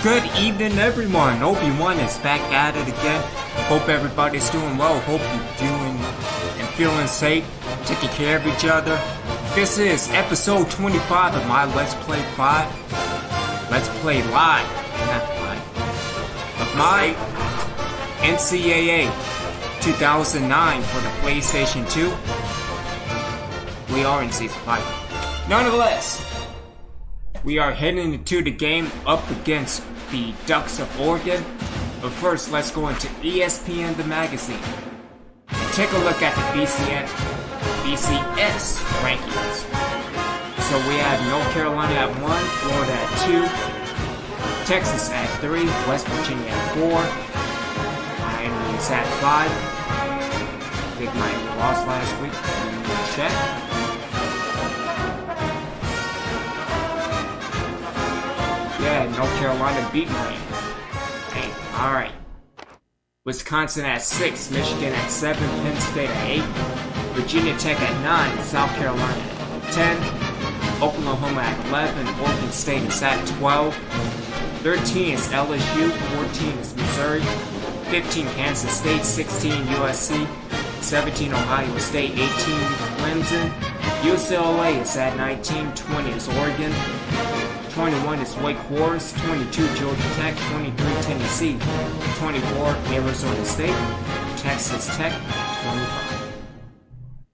Good evening, everyone. Obi-Wan is back at it again. Hope everybody's doing well. Hope you're doing and feeling safe, taking care of each other. This is episode 25 of my Let's Play 5. Let's Play Live, not 5. Of my NCAA 2009 for the PlayStation 2. We are in Season 5. Nonetheless, we are heading into the game up against the Ducks of Oregon. But first, let's go into ESPN the magazine and take a look at the BCS rankings. So we have North Carolina at 1, Florida at 2, Texas at 3, West Virginia at 4, Miami is at 5. Big Miami lost last week. Check. Yeah, North Carolina beat Miami. Hey, alright. Wisconsin at 6, Michigan at 7, Penn State at 8, Virginia Tech at 9, South Carolina at 10, Oklahoma at 11, Oregon State is at 12, 13 is LSU, 14 is Missouri, 15 Kansas State, 16 USC, 17 Ohio State, 18 Clemson, UCLA is at 19, 20 is Oregon, 21 is Wake Forest, 22 Georgia Tech, 23 Tennessee, 24 Arizona State, Texas Tech, 25.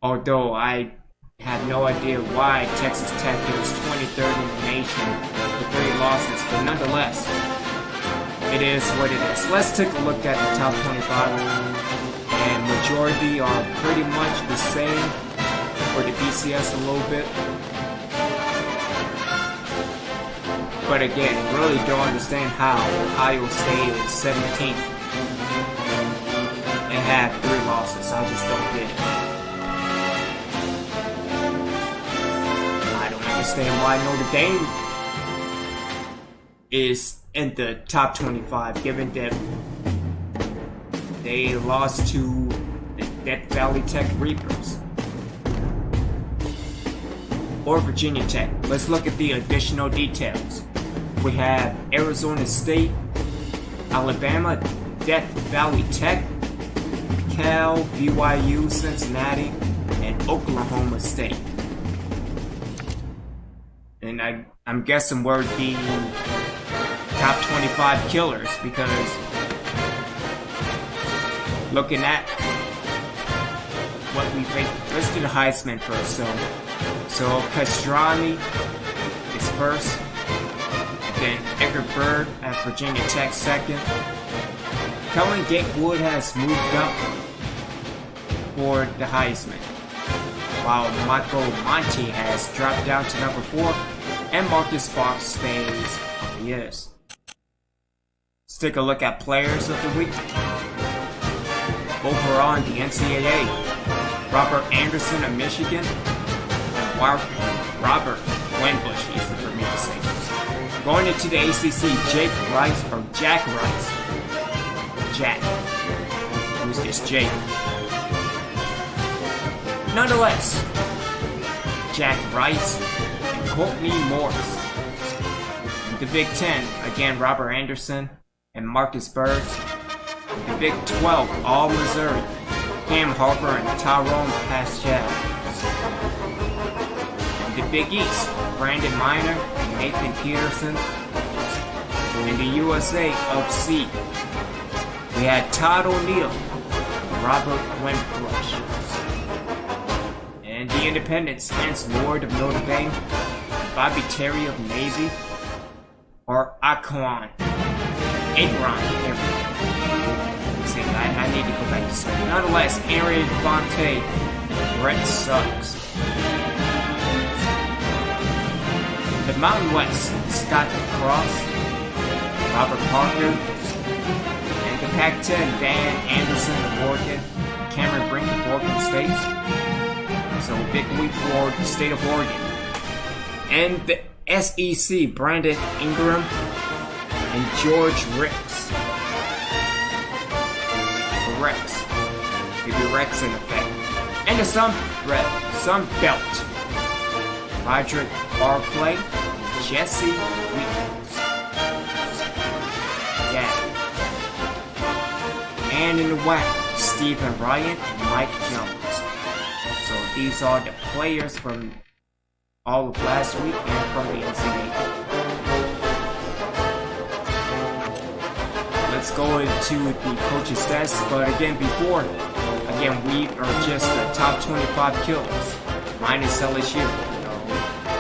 Although I have no idea why Texas Tech is 23rd in the nation with 3 losses, but nonetheless, it is what it is. Let's take a look at the top 25, and majority are pretty much the same for the BCS a little bit. But again, really don't understand how Ohio State is 17th and have 3 losses. I just don't get it. I don't understand why Notre Dame is in the top 25, given that they lost to the Death Valley Tech Reapers. Or Virginia Tech. Let's look at the additional details. We have Arizona State, Alabama, Death Valley Tech, Cal, BYU, Cincinnati, and Oklahoma State. And I'm guessing we're the top 25 killers because looking at what we think. Let's do the Heisman first. So Pastrami is first. Then Edgar Bird at Virginia Tech second. Kellen Gatewood has moved up for the Heisman, while Michael Monty has dropped down to number 4, and Marcus Fox stays where he is. Let's take a look at players of the week. Overall in the NCAA, Robert Anderson of Michigan, and Robert Winbush, easy for me to say. Going into the ACC, Jack Rice. Jack. Who's this Jake? Nonetheless, Jack Rice and Courtney Morris. In the Big 10, again, Robert Anderson and Marcus Bird. In the Big 12, all Missouri, Cam Harper and Tyrone Paschal. In the Big East, Brandon Minor and Nathan Peterson. In the USA of C, we had Todd O'Neill and Robert Winbush. And the Independents, Lance Ward of Notre Dame, Bobby Terry of Navy, or Akron. I need to go back to sleep. Nonetheless, Aaron Fonte, Brett Suggs. The Mountain West, Scott Cross, Robert Parker, and the Pac-10, Dan Anderson of Oregon, and Cameron Brink of Oregon State. So a big week for the state of Oregon. And the SEC, Brandon Ingram and George Ricks. Rex. Maybe Rex in effect. And the Sun Belt, Roderick Barclay, Jesse Weekes. And in the WAC, Stephen Ryan and Mike Jones. So these are the players from all of last week and from the NCAA. Let's go into the coaching stats, but again, we are just the top 25 killers, minus LSU.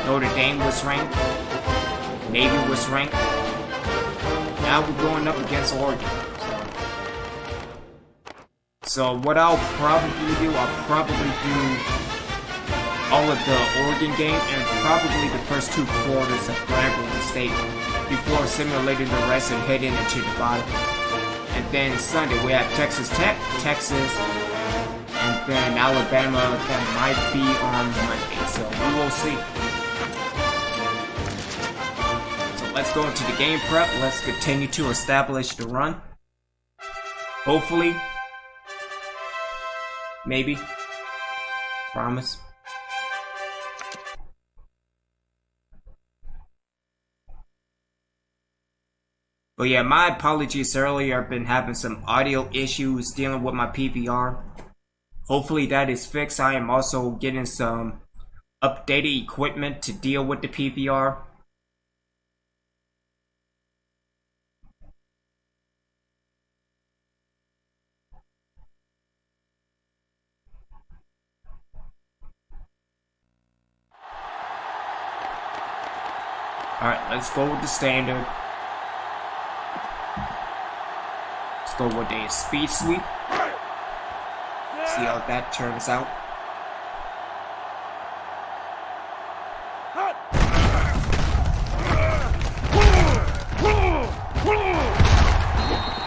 Notre Dame was ranked, Navy was ranked. Now we're going up against Oregon. So what I'll probably do all of the Oregon game and probably the first 2 quarters of Grambling State before simulating the rest and heading into the bottom. And then Sunday we have Texas Tech, Texas, and then Alabama that might be on Monday. So we will see. So let's go into the game prep. Let's continue to establish the run. Hopefully. Maybe. Promise. But yeah, my apologies earlier. I've been having some audio issues dealing with my PVR. Hopefully that is fixed. I am also getting some updated equipment to deal with the PVR. Alright, let's go with the standard. Let's go with a speed sweep. See how that turns out.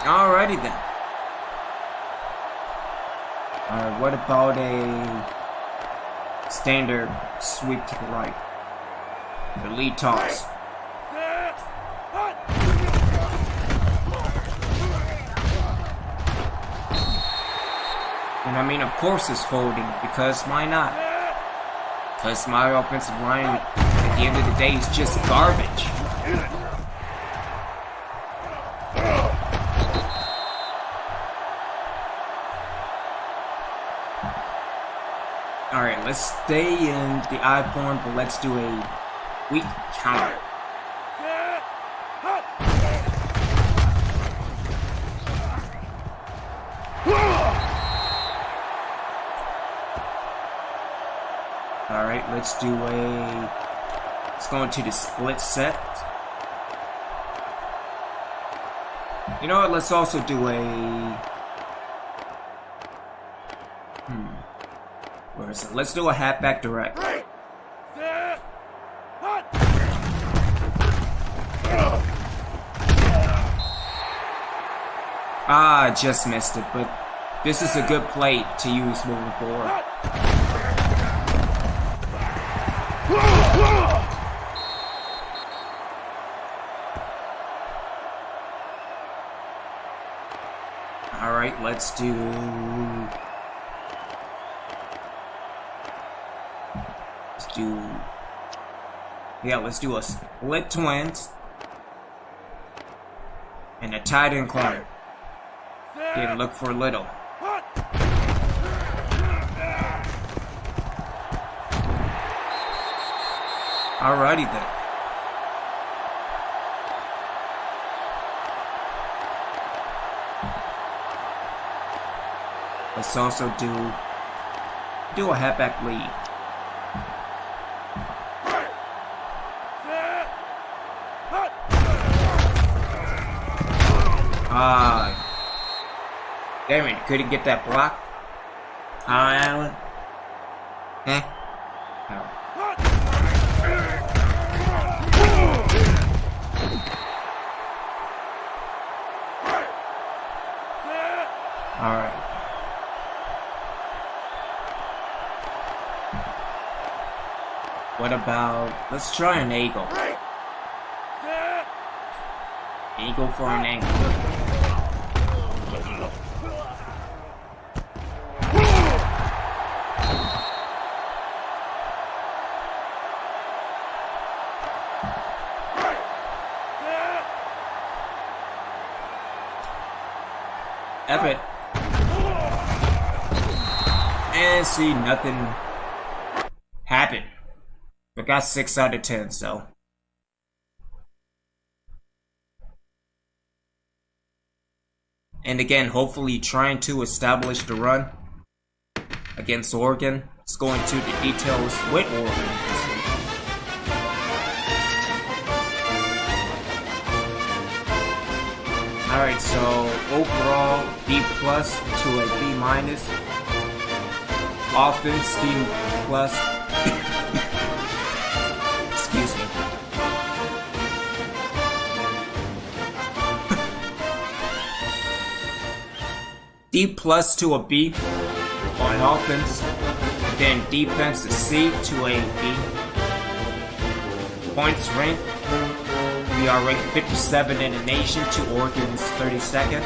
Alrighty then. Alright, what about a standard sweep to the right? The lead toss. And I mean, of course it's folding, because why not? Because my offensive line, at the end of the day, is just garbage. Alright, let's stay in the I form, but let's do a weak counter. Alright, let's go into the split set. You know what, let's also do a... Where is it? Let's do a halfback direct. Ah, I just missed it, but this is a good play to use moving forward. Alright, let's do a split twins and a tight end corner. Didn't look for little. Alrighty then. Let's also do a halfback lead. Damn it, couldn't get that block. Allen. Alright. What about, let's try an eagle. Eagle for an angle. Epic. And see, nothing happened. I got 6 out of 10, so. And again, hopefully trying to establish the run against Oregon. Let's go into the details with Oregon this week. Alright, so overall B plus to a B minus. Offense D plus. Excuse me. D plus to a B on offense. Then defense a C to a B. Points rank. We are ranked 57 in the nation to Oregon's 32nd.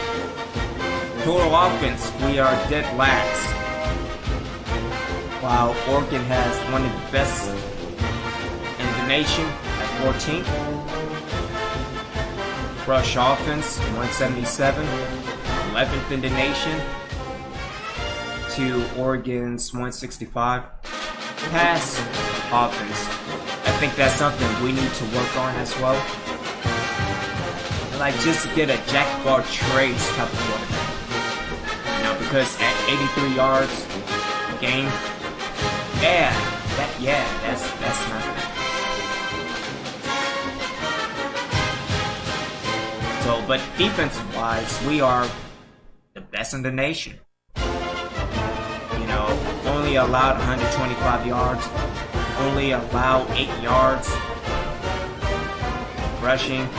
Total offense, we are dead last. While Oregon has one of the best in the nation at 14th. Rush offense, 177. 11th in the nation to Oregon's 165. Pass offense. I think that's something we need to work on as well. Like, just to get a jack of all trades type of quarterback. You know, because at 83 yards a game, that's not bad. So, but defensive wise, we are the best in the nation. You know, only allowed 125 yards, only allowed 8 yards rushing,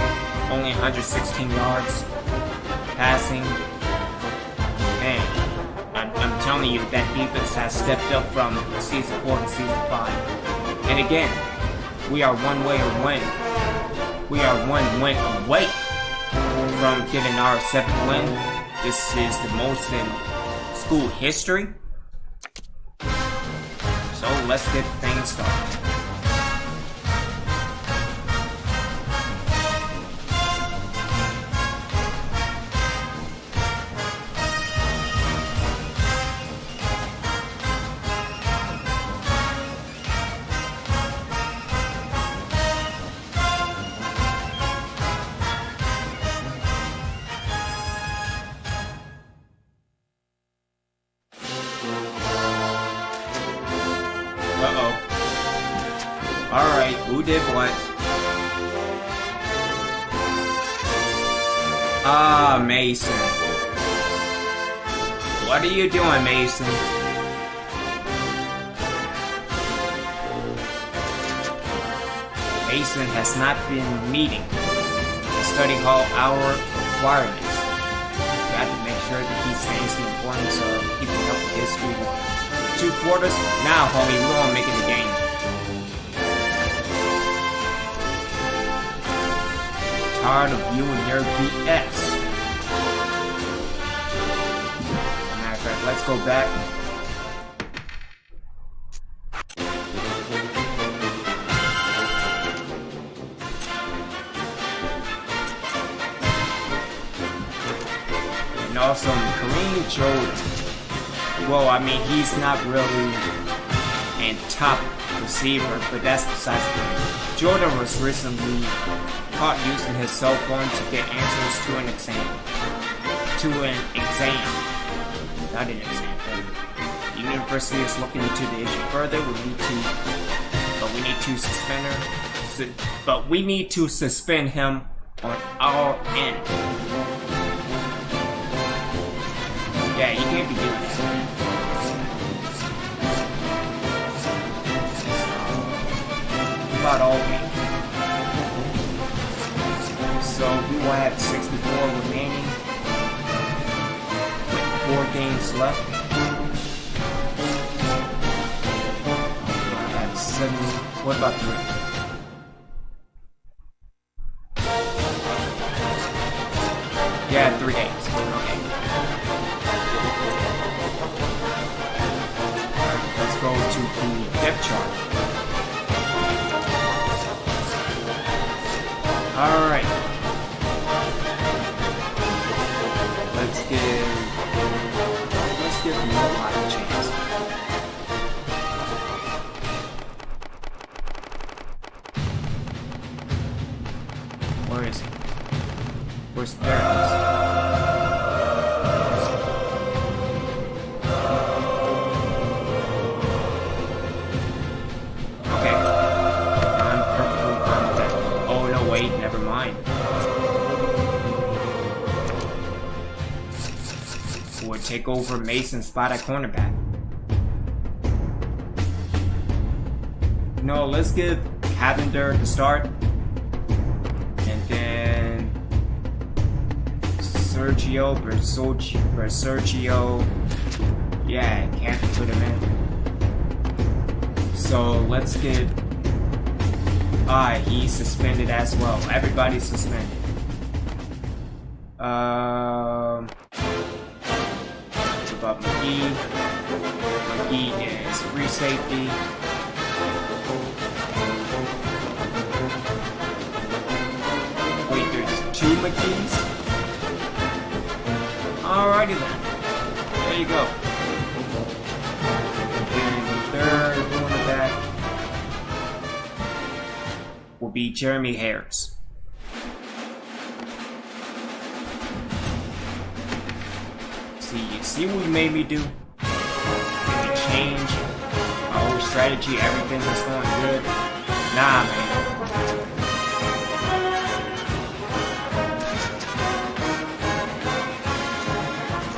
only 116 yards passing. Man, I'm telling you, that defense has stepped up from season 4 to season 5. And again, we are one win away from getting our 7th win. This is the most in school history. So let's get things started. Alright, who did what? Mason. What are you doing, Mason? Mason has not been meeting the study hall hour requirements. You have to make sure that he stays the importance of keeping up with his schoolwork. 2 quarters? Now, homie, we're gonna make it a game. Tired of you and your BS. Matter of fact, let's go back. And also, Kareem Jordan. Well, I mean, he's not really a top receiver, but that's besides the point. Jordan was recently caught using his cell phone to get answers to an exam. Not an exam, but the university is looking into the issue further. We need to suspend him on our end. Yeah, you can't be doing that. About all games. So we will have 64 remaining with 4 games left. I have 7. What about 3? Yeah, 3 games. Okay. Let's go to the depth chart. Alright. Let's give Mohawk a chance. Where's Barons? Okay. I'm perfectly fine with that. Oh no, wait, never mind. We'll take over Mason's spot at cornerback. No, let's give Cavender the start. And then Sergio. Yeah, can't put him in. So let's give. He's suspended as well. Everybody's suspended. Give up McGee. McGee is free safety. Wait, there's 2 McGees? Alrighty then. There you go. And the third cornerback will be Jeremy Harris. See what you made me do? Made me change my whole strategy, everything was going good. Nah, man.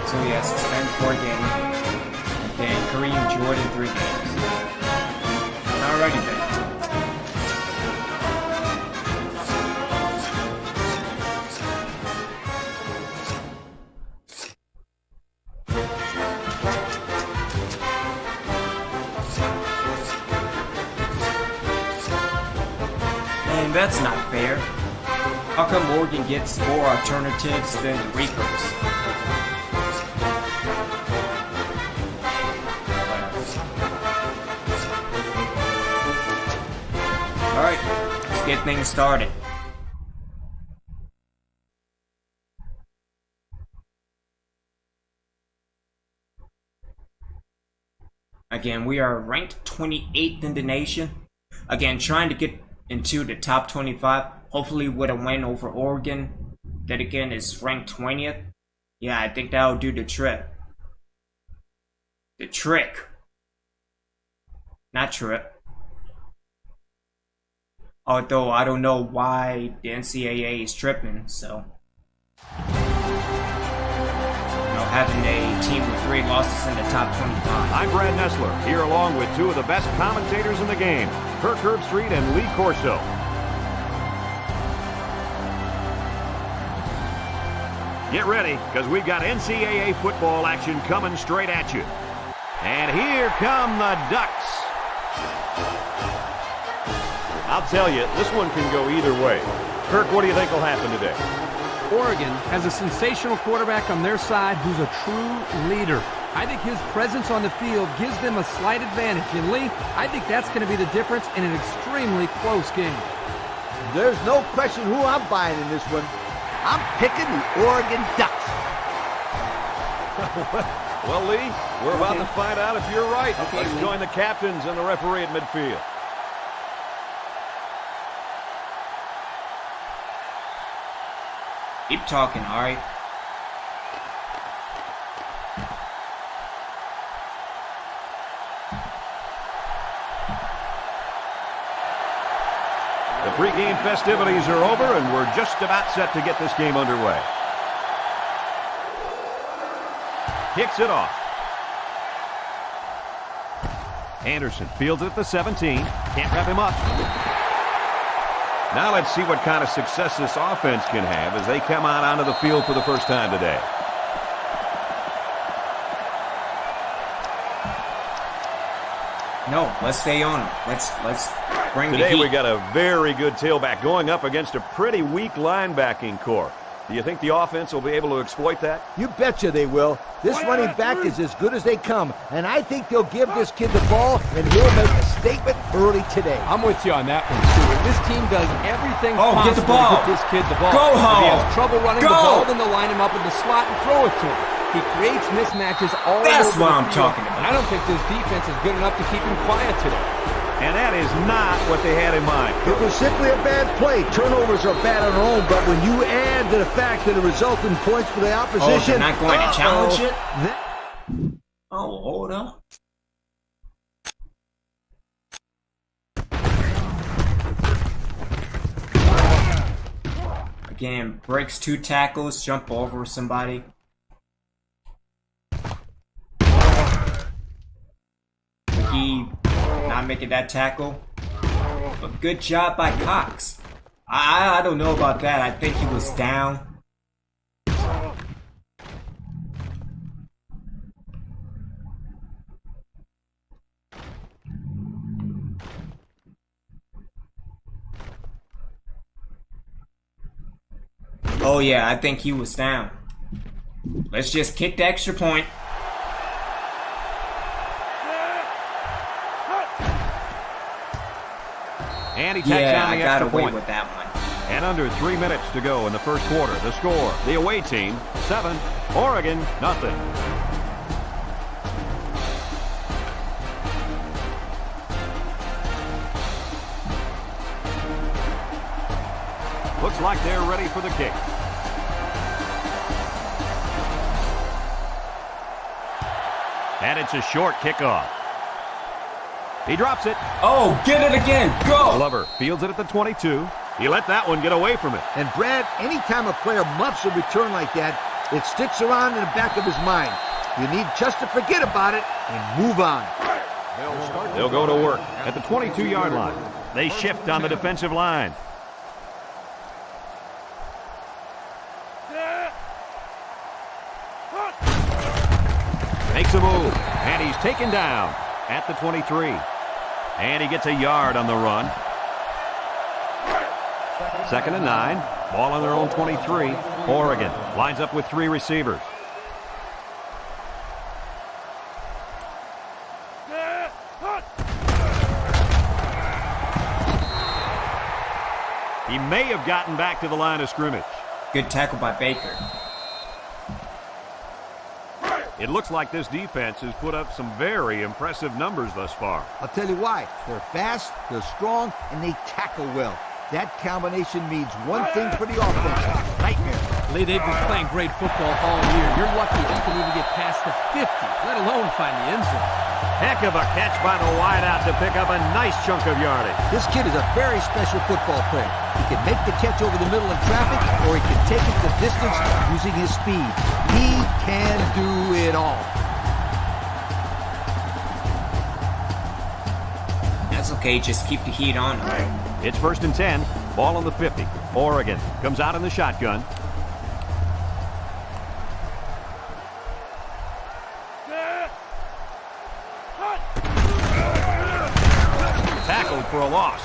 So yeah, suspend 4 games. Then Kareem Jordan 3 games. Alrighty then. And that's not fair. How come Oregon gets more alternatives than the Reapers? Alright, let's get things started. Again, we are ranked 28th in the nation. Again, trying to get into the top 25, hopefully with a win over Oregon. That again is ranked 20th. Yeah, I think that'll do the trick. The trick. Not trip. Although I don't know why the NCAA is tripping, so. Having a team with 3 losses in the top 25. I'm Brad Nessler, here along with 2 of the best commentators in the game, Kirk Herbstreit and Lee Corso. Get ready, because we've got NCAA football action coming straight at you. And here come the Ducks. I'll tell you, this one can go either way. Kirk, what do you think will happen today? Oregon has a sensational quarterback on their side who's a true leader. I think his presence on the field gives them a slight advantage. And Lee, I think that's going to be the difference in an extremely close game. There's no question who I'm buying in this one. I'm picking the Oregon Ducks. Well, Lee, we're about to find out if you're right. Okay, Let's Lee. join the captains and the referee at midfield. Keep talking, alright? The pregame festivities are over, and we're just about set to get this game underway. Kicks it off. Anderson fields it at the 17. Can't wrap him up. Now let's see what kind of success this offense can have as they come out onto the field for the first time today. No, let's stay on him. Let's bring Today the heat. we got a very good tailback going up against a pretty weak linebacking core. Do you think the offense will be able to exploit that? You betcha they will. This running back is as good as they come, and I think they'll give this kid the ball, and he'll make a statement early today. I'm with you on that one, Stuart. This team does everything Get the possible ball. to get this kid the ball. Go, If he Ho. has trouble running Go. the ball, then they'll line him up in the slot and throw it to him. He creates mismatches all That's over what the I'm field, talking about. and I don't think this defense is good enough to keep him quiet today. And that is not what they had in mind. It was simply a bad play. Turnovers are bad on their own, but when you add to the fact that it resulted in points for the opposition... Oh, they're not going to challenge it? That- Oh, hold up. Again, breaks 2 tackles, jump over somebody. McGee not making that tackle. But good job by Cox. I don't know about that. I think he was down. Oh yeah, I think he was down. Let's just kick the extra point. And he tacks Yeah, on I the got extra away point. with that one. And under 3 minutes to go in the first quarter, the score, the away team, 7, Oregon, nothing. Looks like they're ready for the kick. And it's a short kickoff. He drops it. Oh, get it again. Go. Glover fields it at the 22. He let that one get away from it. And Brad, anytime a player muffs a return like that, it sticks around in the back of his mind. You need just to forget about it and move on. They'll go to work at the 22-yard line. They shift on the defensive line. Makes a move, and he's taken down at the 23. And he gets a yard on the run. 2nd and 9. Ball on their own 23. Oregon lines up with 3 receivers. He may have gotten back to the line of scrimmage. Good tackle by Baker. It looks like this defense has put up some very impressive numbers thus far. I'll tell you why. They're fast, they're strong, and they tackle well. That combination means one thing for the offense. Nightmare. Lee, they've been playing great football all year. You're lucky if you can even get past the 50, let alone find the end zone. Heck of a catch by the wideout to pick up a nice chunk of yardage. This kid is a very special football player. He can make the catch over the middle in traffic, or he can take it the distance using his speed. He can do it all. That's okay, just keep the heat on him. It's 1st and 10. Ball on the 50. Oregon comes out in the shotgun. Tackled for a loss.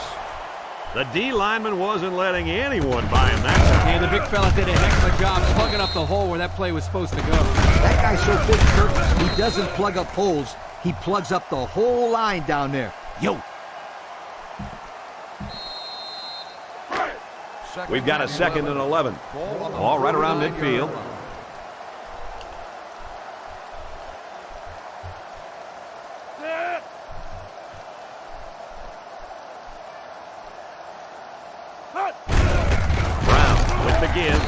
The D lineman wasn't letting anyone by him that time. And the big fella did a heck of a job plugging up the hole where that play was supposed to go. That guy's so big, Kurt, he doesn't plug up holes. He plugs up the whole line down there. Yo. We've got a 2nd and 11. All right around midfield. Brown with the give.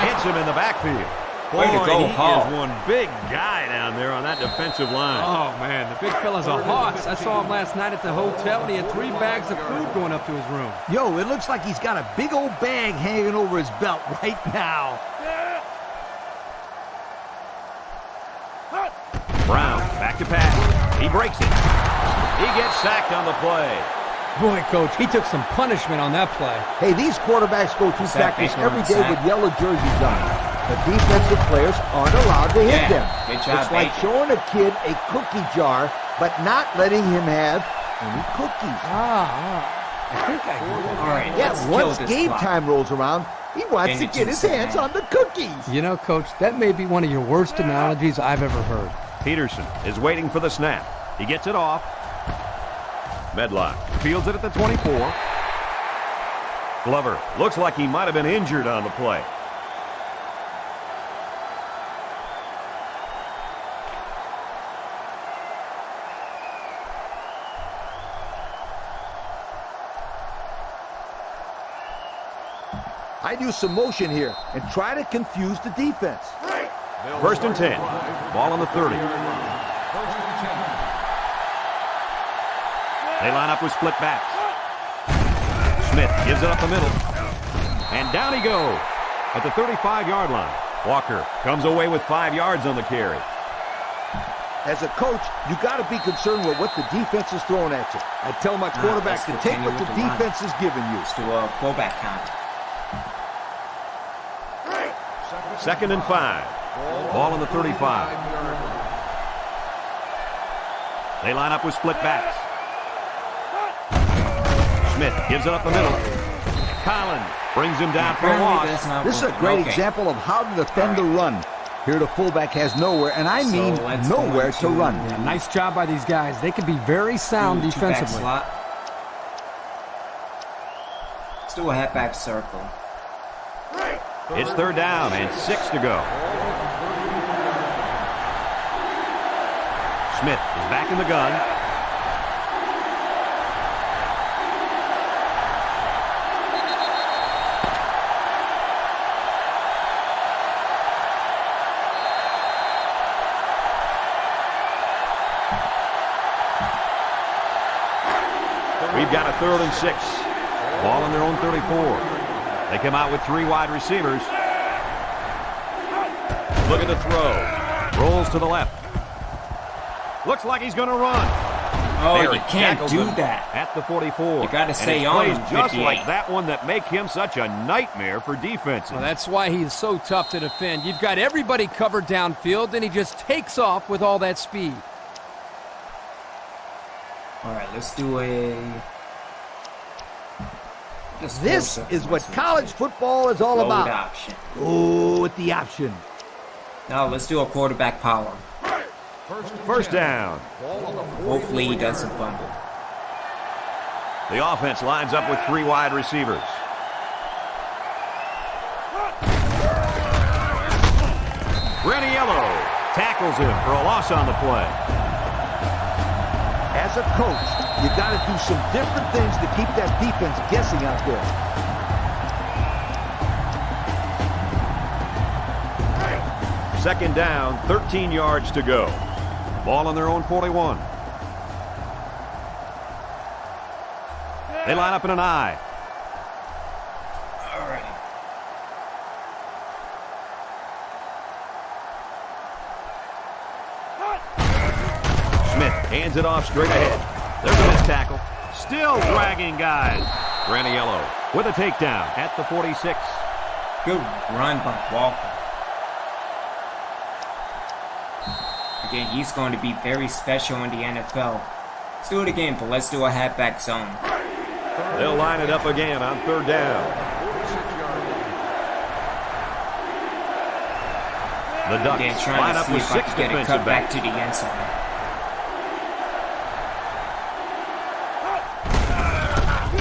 Hits him in the backfield. Way to go, he Hall. is one big guy down there on that defensive line. Oh, man, the big fella's a hoss. I saw him last night at the hotel, and he had 3 bags of food going up to his room. Yo, it looks like he's got a big old bag hanging over his belt right now. Brown back to pass. He breaks it. He gets sacked on the play. Boy, Coach, he took some punishment on that play. Hey, these quarterbacks go through Sack practice Baker every on day sack. with yellow jerseys on. The defensive players aren't allowed to hit Yeah, them. good job, It's like Baker. showing a kid a cookie jar, but not letting him have any cookies. I think I get it. All right, Yeah, let's kill once this game clock. time rolls around, he wants to Into get his the hands sack. on the cookies. You know, Coach, that may be one of your worst analogies I've ever heard. Peterson is waiting for the snap. He gets it off. Medlock fields it at the 24. Glover looks like he might have been injured on the play. Might use some motion here and try to confuse the defense. 1st and 10. Ball on the 30. They line up with split backs. Smith gives it up the middle. And down he goes at the 35-yard line. Walker comes away with 5 yards on the carry. As a coach, you got to be concerned with what the defense is throwing at you. I tell my quarterback to take what the defense is giving you. Let's do a fullback count. 2nd and 5. Ball on the 35. They line up with split backs. Smith gives it up the middle. Collins brings him down for a loss. This is a great example of how to defend the run. Here the fullback has nowhere, and I mean nowhere to run. Yeah, nice job by these guys. They can be very sound defensively. Slot. Let's do a halfback circle. It's 3rd down and 6 to go. Smith is back in the gun. We've got a 3rd and 6. Ball on their own 34. They come out with 3 wide receivers. Look at the throw. Rolls to the left. Looks like he's going to run. Oh, There you he can't tackles do him that. At the 44. You got to And stay it's on plays him, just 58. like that one that make him such a nightmare for defenses. Well, that's why he's so tough to defend. You've got everybody covered downfield, and he just takes off with all that speed. All right, let's do a... This is what college football is all load about. option. Oh, with the option. Now let's do a quarterback power. 1st down. Hopefully he doesn't fumble. The offense lines up with 3 wide receivers. Raniello tackles him for a loss on the play. As a coach, you got to do some different things to keep that defense guessing out there. Second down, 13 yards to go. Ball on their own 41. They line up in an I. All right. Smith hands it off straight ahead. There's a missed tackle. Still dragging guys. Raniello with a takedown at the 46. Good run by Walker. Again, he's going to be very special in the NFL. Let's do it again, but let's do a halfback zone. They'll line it up again on 3rd down. The Ducks Again, trying line to up see with if I 6 can get a defensive cut back backs. to the end zone.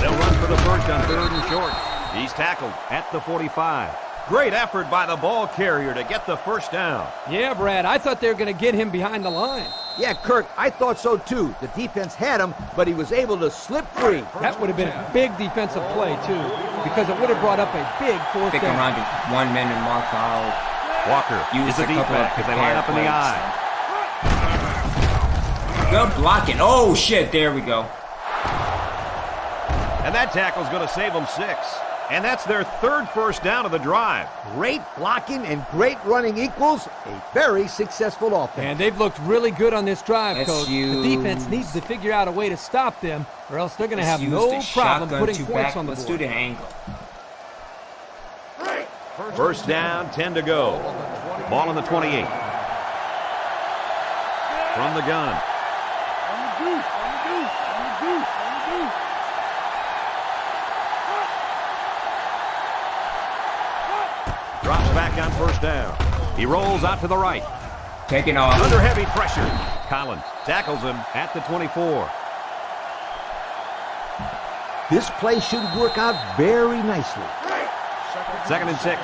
They'll run for the 1st on 3rd and short. He's tackled at the 45. Great effort by the ball carrier to get the 1st down. Yeah, Brad, I thought they were going to get him behind the line. Yeah, Kirk, I thought so too. The defense had him, but he was able to slip free. That would have been a big defensive play, too, because it would have brought up a big 4th Stick down. around the 1 minute mark. I'll Walker use is the a couple deep back of as they line up in the prepared I. Good blocking. Oh, shit. There we go. And that tackle's going to save them 6. And that's their 3rd 1st down of the drive. Great blocking and great running equals a very successful offense. And they've looked really good on this drive, Let's Coach. use- The defense needs to figure out a way to stop them, or else they're going to Let's have use no the problem shotgun putting to points back. on the Let's do board. the angle. 1st down, 10 to go. Ball on the 28. From the gun. Drops back on 1st down. He rolls out to the right. Taking off. Under heavy pressure. Collins tackles him at the 24. This play should work out very nicely. 2nd and 6.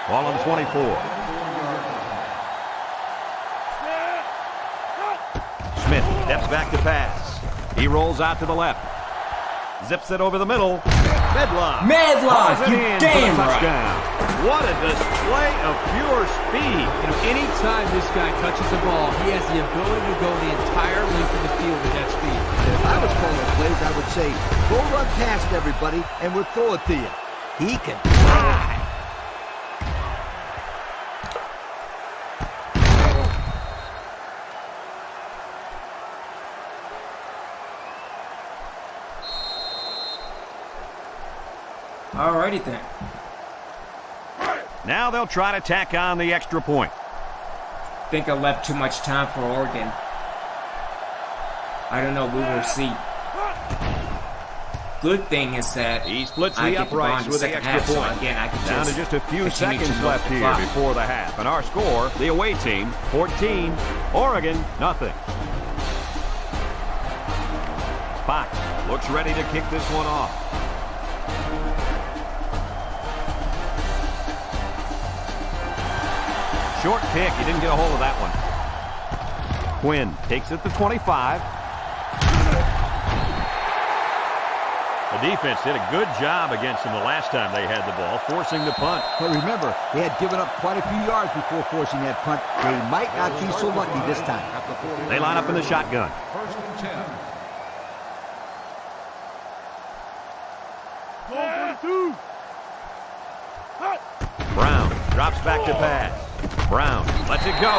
Ball on the 24. Smith steps back to pass. He rolls out to the left. Zips it over the middle. Medlock. Medlock, Hauls it you in for the damn right. touchdown. What a display of pure speed. Anytime this guy touches the ball, he has the ability to go the entire length of the field with that speed. If I was calling plays, I would say, go run past everybody, and we'll throw it to you. He can fly. Alrighty then. Now they'll try to tack on the extra point. Think I left too much time for Oregon. I don't know, we will see. Good thing is that He splits I the get the ball uprights in the with the second extra half, so point. again, I can Down to just a few continue seconds to milk left the here clock. before the half. And our score, the away team, 14. Oregon, nothing. Fox looks ready to kick this one off. Short kick. He didn't get a hold of that one. Quinn takes it to 25. The defense did a good job against them the last time they had the ball, forcing the punt. But remember, they had given up quite a few yards before forcing that punt. They might not be so lucky this time. They line up in the shotgun. First and 10. Brown drops back to pass. Brown lets it go.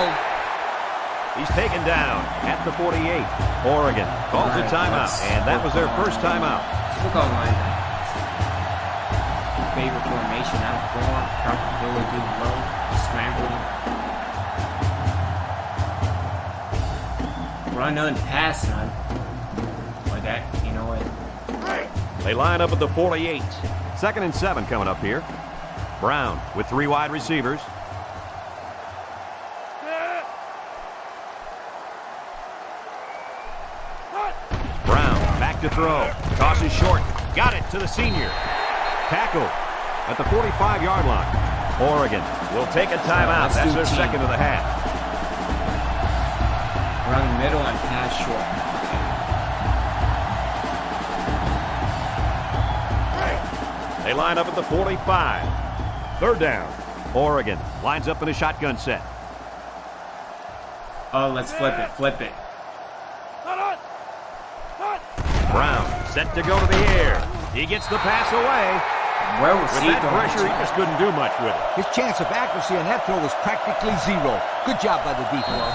He's taken down at the 48. Oregon calls a timeout, and that was their first timeout. Let's look online. Favorite formation out of form, probability low, scrambling. Run none, pass none. Like that, you know what? They line up at the 48. 2nd and 7 coming up here. Brown with 3 wide receivers. Brown back to throw. Tosses short. Got it to the senior. Tackle at the 45-yard line. Oregon will take a timeout. That's their second of the half. Run middle and pass short. They line up at the 45. 3rd down. Oregon lines up in a shotgun set. Oh, let's flip it, flip it. Brown set to go to the air. He gets the pass away. Where was With he that going pressure, he to? just couldn't do much with it. His chance of accuracy on that throw was practically zero. Good job by the defense.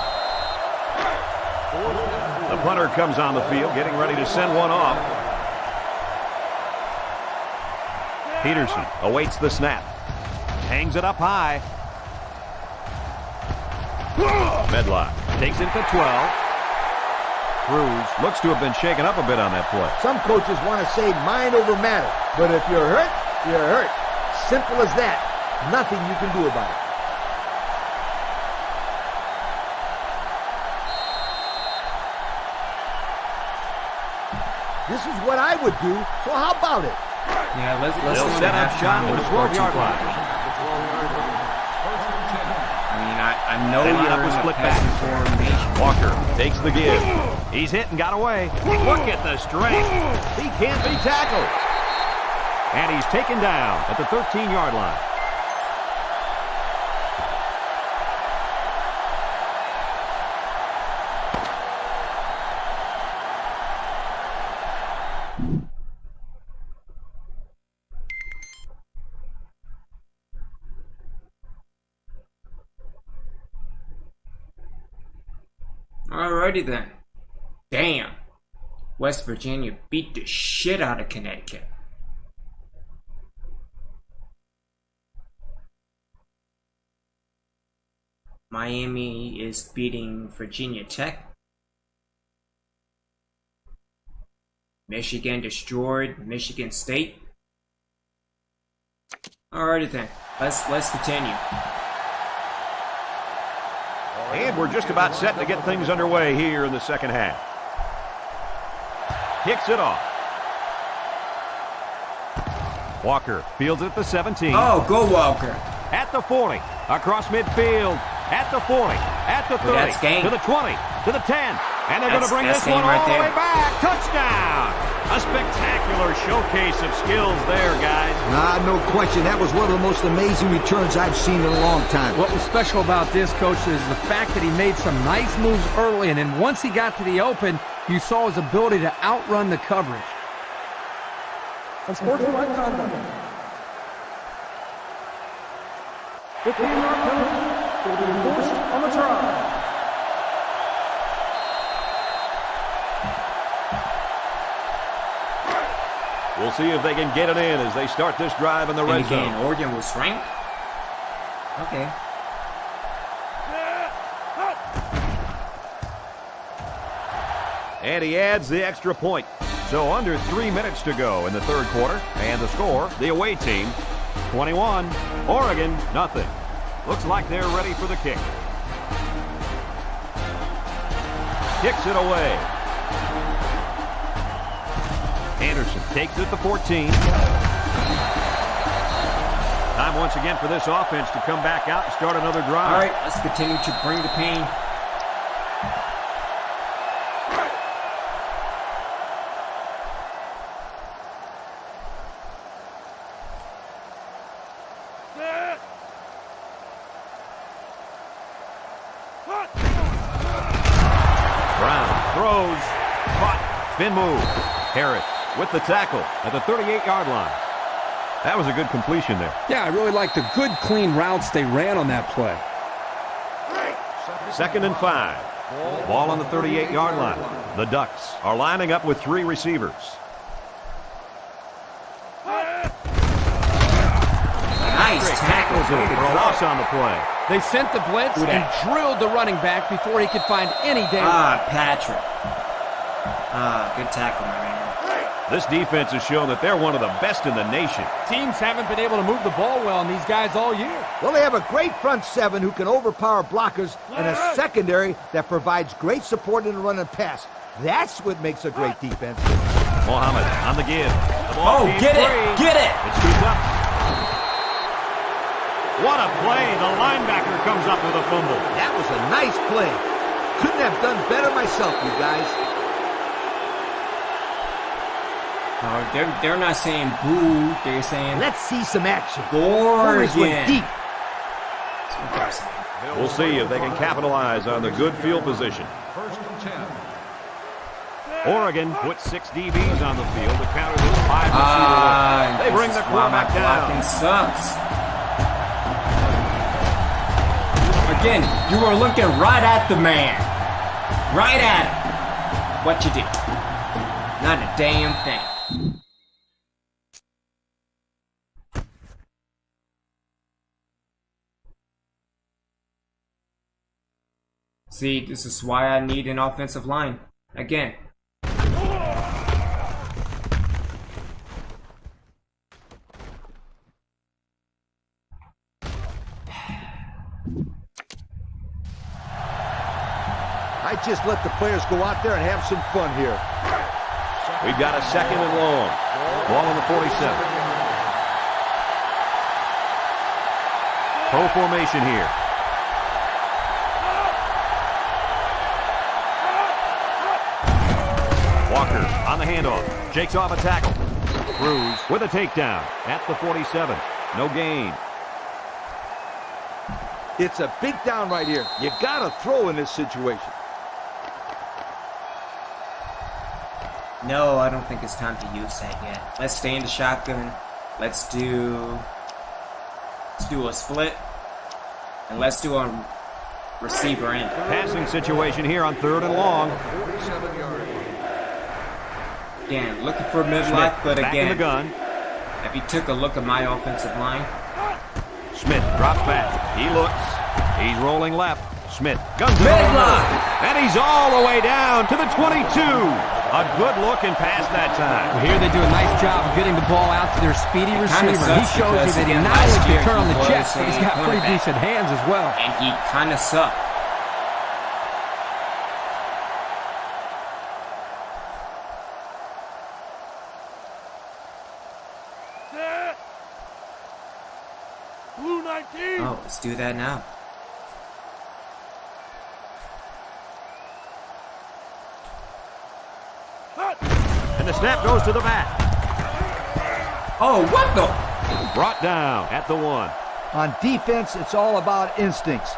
The punter comes on the field, getting ready to send one off. Peterson awaits the snap. Hangs it up high. Medlock takes it to 12. Cruz looks to have been shaken up a bit on that play. Some coaches want to say mind over matter, but if you're hurt, you're hurt. Simple as that. Nothing you can do about it. This is what I would do, so how about it? Yeah, let's They'll go set to up halftime shop at with the a 12-yard line. I mean, I know They line you're up in with a split passing back. formation. Walker takes the give. He's hit and got away. Look at the strength. He can't be tackled. And he's taken down at the 13-yard line. Alrighty then. Damn. West Virginia beat the shit out of Connecticut. Miami is beating Virginia Tech. Michigan destroyed Michigan State. Alrighty then. Let's continue. And we're just about set to get things underway here in the second half. Kicks it off. Walker fields it at the 17. Oh, go Walker. At the 40. Across midfield. At the 40. At the 30. Well, that's game. To the 20. To the 10. And they're going to bring this game one right all the there. way back. Touchdown! A spectacular showcase of skills there, guys. No question. That was one of the most amazing returns I've seen in a long time. What was special about this, Coach, is the fact that he made some nice moves early, and then once he got to the open, you saw his ability to outrun the coverage. Unsportsmanlike conduct. 15-yard penalty will be enforced on the try. We'll see if they can get it in as they start this drive in the red And again, zone. Oregon was ranked. Okay. And he adds the extra point. So under 3 minutes to go in the third quarter. And the score, the away team, 21. Oregon, nothing. Looks like they're ready for the kick. Kicks it away. Anderson takes it to 14. Time once again for this offense to come back out and start another drive. All right, let's continue to bring the pain. Brown throws. Caught. Spin move. Harris with the tackle at the 38-yard line. That was a good completion there. Yeah, I really like the good, clean routes they ran on that play. 2nd and 5. Ball on the 38-yard line. The Ducks are lining up with 3 receivers. Nice tackle. For a loss on the play. They sent the blitz Who and dat? drilled the running back before he could find any damage. Patrick. Good tackle, my man. This defense has shown that they're one of the best in the nation. Teams haven't been able to move the ball well on these guys all year. Well, they have a great front seven who can overpower blockers and a secondary that provides great support in the run and pass. That's what makes a great defense. Mohammed on the give. The ball came get it! free. Get it! It's scooped up. What a play. The linebacker comes up with a fumble. That was a nice play. Couldn't have done better myself, you guys. They're not saying boo. They're saying Let's see some action. Corners went Oregon. deep. That's what they're saying. We'll see if they can capitalize on the good field position. Oregon puts 6 DBs on the field to counter this 5-receiver look. They bring the quarterback down. Sucks. Again, you were looking right at the man. Right at him. What you did? Not a damn thing. See, this is why I need an offensive line. Again. I just let the players go out there and have some fun here. We've got a 2nd and long. Ball on the 47. Pro formation here. Walker on the handoff. Shakes off a tackle. Cruz with a takedown at the 47. No gain. It's a big down right here. You got to throw in this situation. No, I don't think it's time to use that yet. Let's stay in the shotgun. Let's do a split. And let's do a receiver in. Passing situation here on 3rd and long. Again, looking for mid-lock, but back in the again, gun. if you took a look at my offensive line, Smith drops back. He looks. He's rolling left. Smith guns it over. Mid-lock! And he's all the way down to the 22. A good look and pass that time. Here they do a nice job of getting the ball out to their speedy receiver. He sucks shows you because, that he again, not only last year can turn on he the was chest, but he's got a pretty cornerback. decent hands as well. and he kind of sucked. Blue 19. Oh, let's do that now. snap goes to the back. Oh, what the? Brought down at the 1. On defense, it's all about instincts.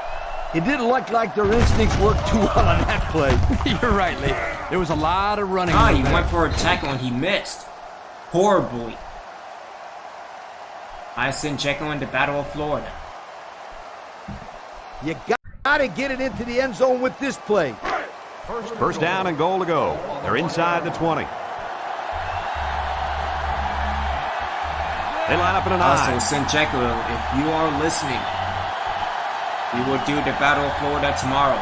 It didn't look like their instincts worked too well on that play. You're right, Lee. There was a lot of running. Ah, he went for a tackle and he missed. Horribly. I sent Checo in the Battle of Florida. You got to get it into the end zone with this play. First down and goal to go. They're inside the 20. They line up in an Also, eye. Sincheco, if you are listening, we will do the Battle of Florida tomorrow.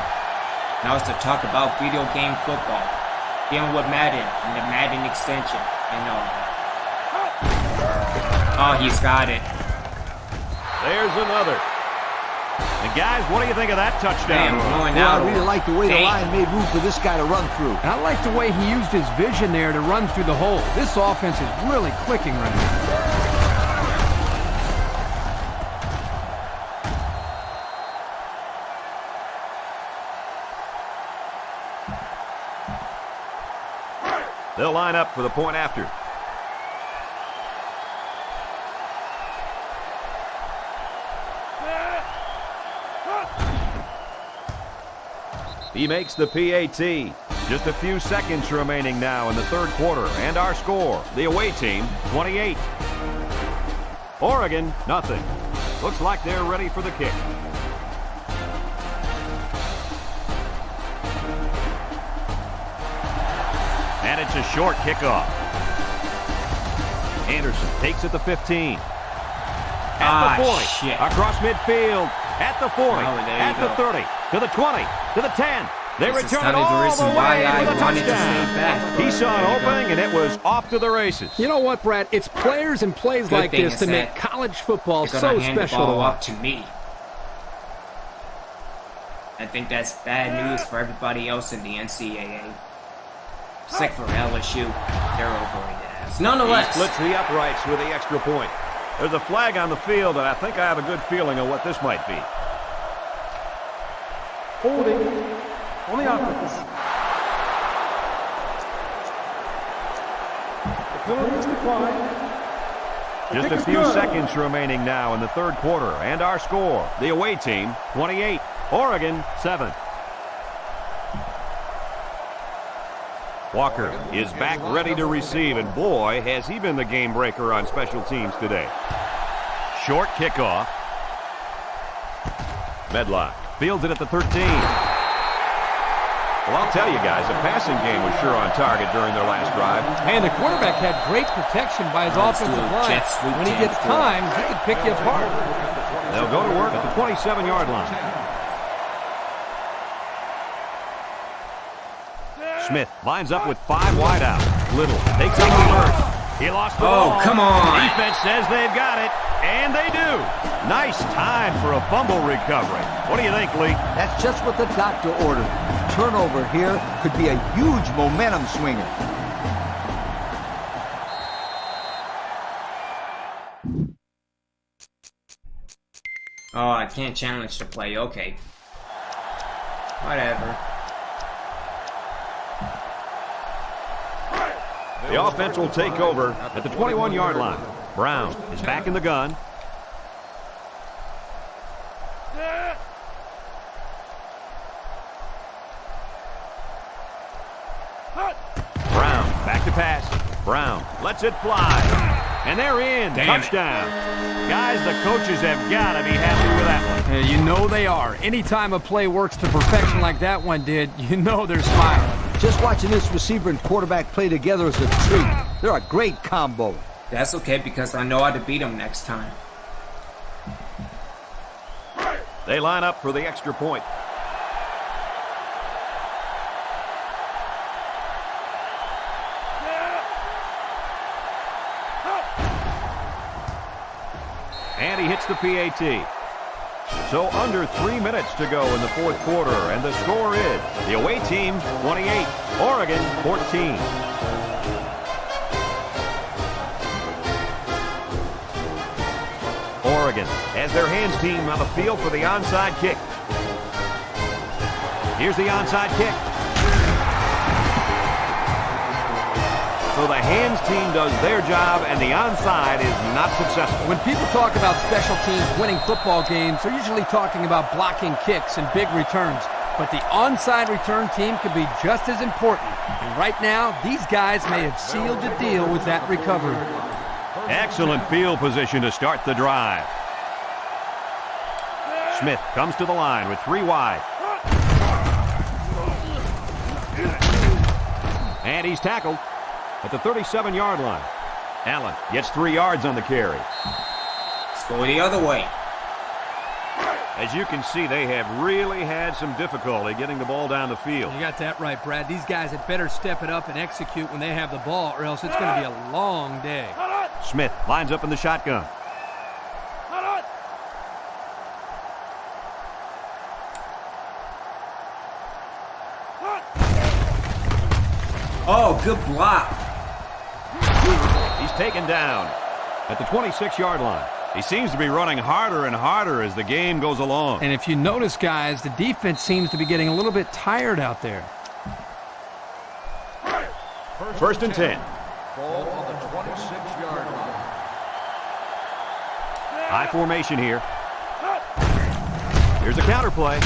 Now it's to talk about video game football, dealing with Madden and the Madden extension and all that. Oh, he's got it. There's another. And guys, what do you think of that touchdown? Damn, going Well, out. I really like the way the Dang. line made room for this guy to run through. And I like the way he used his vision there to run through the hole. This offense is really clicking right now. They'll line up for the point after. He makes the PAT. Just a few seconds remaining now in the third quarter. And our score, the away team, 28. Oregon, nothing. Looks like they're ready for the kick. And it's a short kickoff. Anderson takes it to 15. At the 40. Shit. Across midfield. At the 40. Oh, there At you the go. 30. To the 20. To the 10. They This is return it kind of the all reason the why way I for the wanted to touchdown. stay back. He saw an There you go. opening, and it was off to the races. You know what, Brad? It's players and plays Good like thing this is that make that college football They're so gonna hand the special to ball off watch. to me. I think that's bad news for everybody else in the NCAA. Sick for LSU. They're over it ass. He Nonetheless, splits the uprights with the extra point. There's a flag on the field, and I think I have a good feeling of what this might be. Holding on the offense. The penalty is declined. The Just kick a is few good. seconds remaining now in the third quarter. And our score, the away team, 28. Oregon, 7. Walker is back ready to receive, and boy, has he been the game breaker on special teams today. Short kickoff. Medlock fields it at the 13. Well, I'll tell you guys, the passing game was sure on target during their last drive. And the quarterback had great protection by his Let's do offensive a line. jet sweep When he jam gets for it. time, he can pick you apart. They'll go to work at the 27-yard line. Smith lines up with 5 wide out. Little takes it first. He lost the ball. Oh, come on. Defense says they've got it, and they do. Nice time for a fumble recovery. What do you think, Lee? That's just what the doctor ordered. Turnover here could be a huge momentum swinger. oh, I can't challenge the play. Okay. Whatever. The offense will take over at the 21-yard line. Brown is back in the gun. Brown back to pass. Brown lets it fly. And they're in. Damn it. Touchdown. Guys, the coaches have got to be happy with that one. You know they are. Anytime a play works to perfection like that one did, you know they're smiling. Just watching this receiver and quarterback play together is a treat. They're a great combo. That's okay because I know how to beat them next time. They line up for the extra point. And he hits the PAT. So under 3 minutes to go in the fourth quarter, and the score is the away team 28, Oregon 14. Oregon has their hands team on the field for the onside kick. Here's the onside kick. So the hands team does their job, and the onside is not successful. When people talk about special teams winning football games, they're usually talking about blocking kicks and big returns. But the onside return team can be just as important. And right now, these guys may have sealed the deal with that recovery. Excellent field position to start the drive. Smith comes to the line with 3 wide. And he's tackled at the 37-yard line. Allen gets 3 yards on the carry. Let's go the other way. As you can see, they have really had some difficulty getting the ball down the field. You got that right, Brad. These guys had better step it up and execute when they have the ball, or else it's going to be a long day. Smith lines up in the shotgun. Oh, good block. He's taken down at the 26-yard line. He seems to be running harder and harder as the game goes along. And if you notice, guys, the defense seems to be getting a little bit tired out there. First and 10. Ball on the 26-yard line. High formation here. Here's a counter play.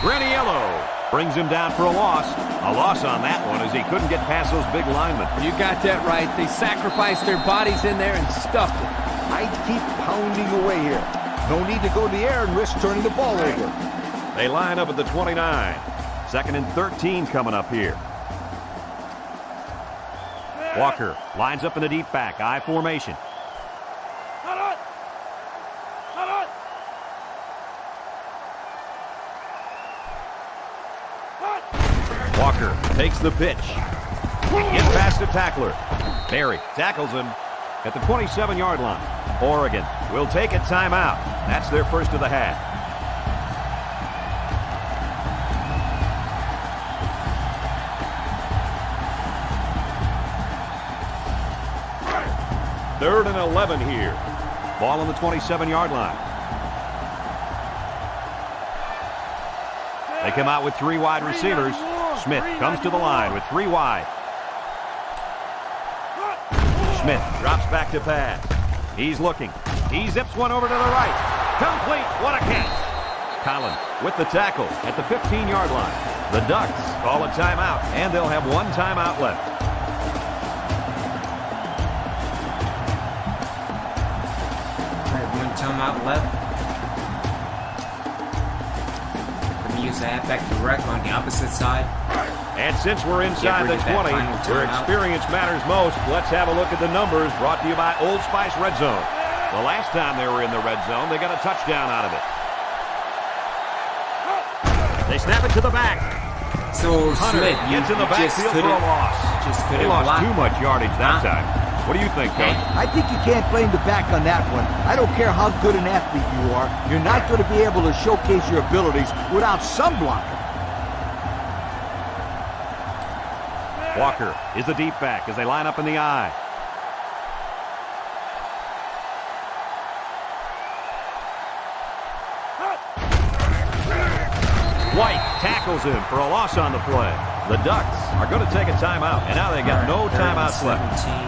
Graniello brings him down for a loss. A loss on that one as he couldn't get past those big linemen. You got that right. They sacrificed their bodies in there and stuffed it. I'd keep pounding away here. No need to go to the air and risk turning the ball over. They line up at the 29. Second and 13 coming up here. Walker lines up in the deep back. I formation. Walker takes the pitch. Gets past the tackler. Berry tackles him at the 27-yard line. Oregon will take a timeout. That's their first of the half. Third and 11 here. Ball on the 27-yard line. They come out with 3 wide receivers. Smith comes to the line with 3 wide. Smith drops back to pass. He's looking. He zips one over to the right. Complete. What a catch. Collins with the tackle at the 15-yard line. The Ducks call a timeout, and they'll have 1 timeout left. All right, 1 timeout left. Let me use the halfback direct on the opposite side. And since we're inside the 20, where experience matters most, let's have a look at the numbers brought to you by Old Spice Red Zone. The last time they were in the red zone, they got a touchdown out of it. They snap it to the back. So Hunter Smith, you gets in the just backfield for a loss. couldn't They lost block. too much yardage that time. What do you think, Coach? I think you can't blame the back on that one. I don't care how good an athlete you are. You're not going to be able to showcase your abilities without some blocking. Walker is the deep back as they line up in the I. White tackles him for a loss on the play. The Ducks are going to take a timeout, and now they got no timeouts left. 17.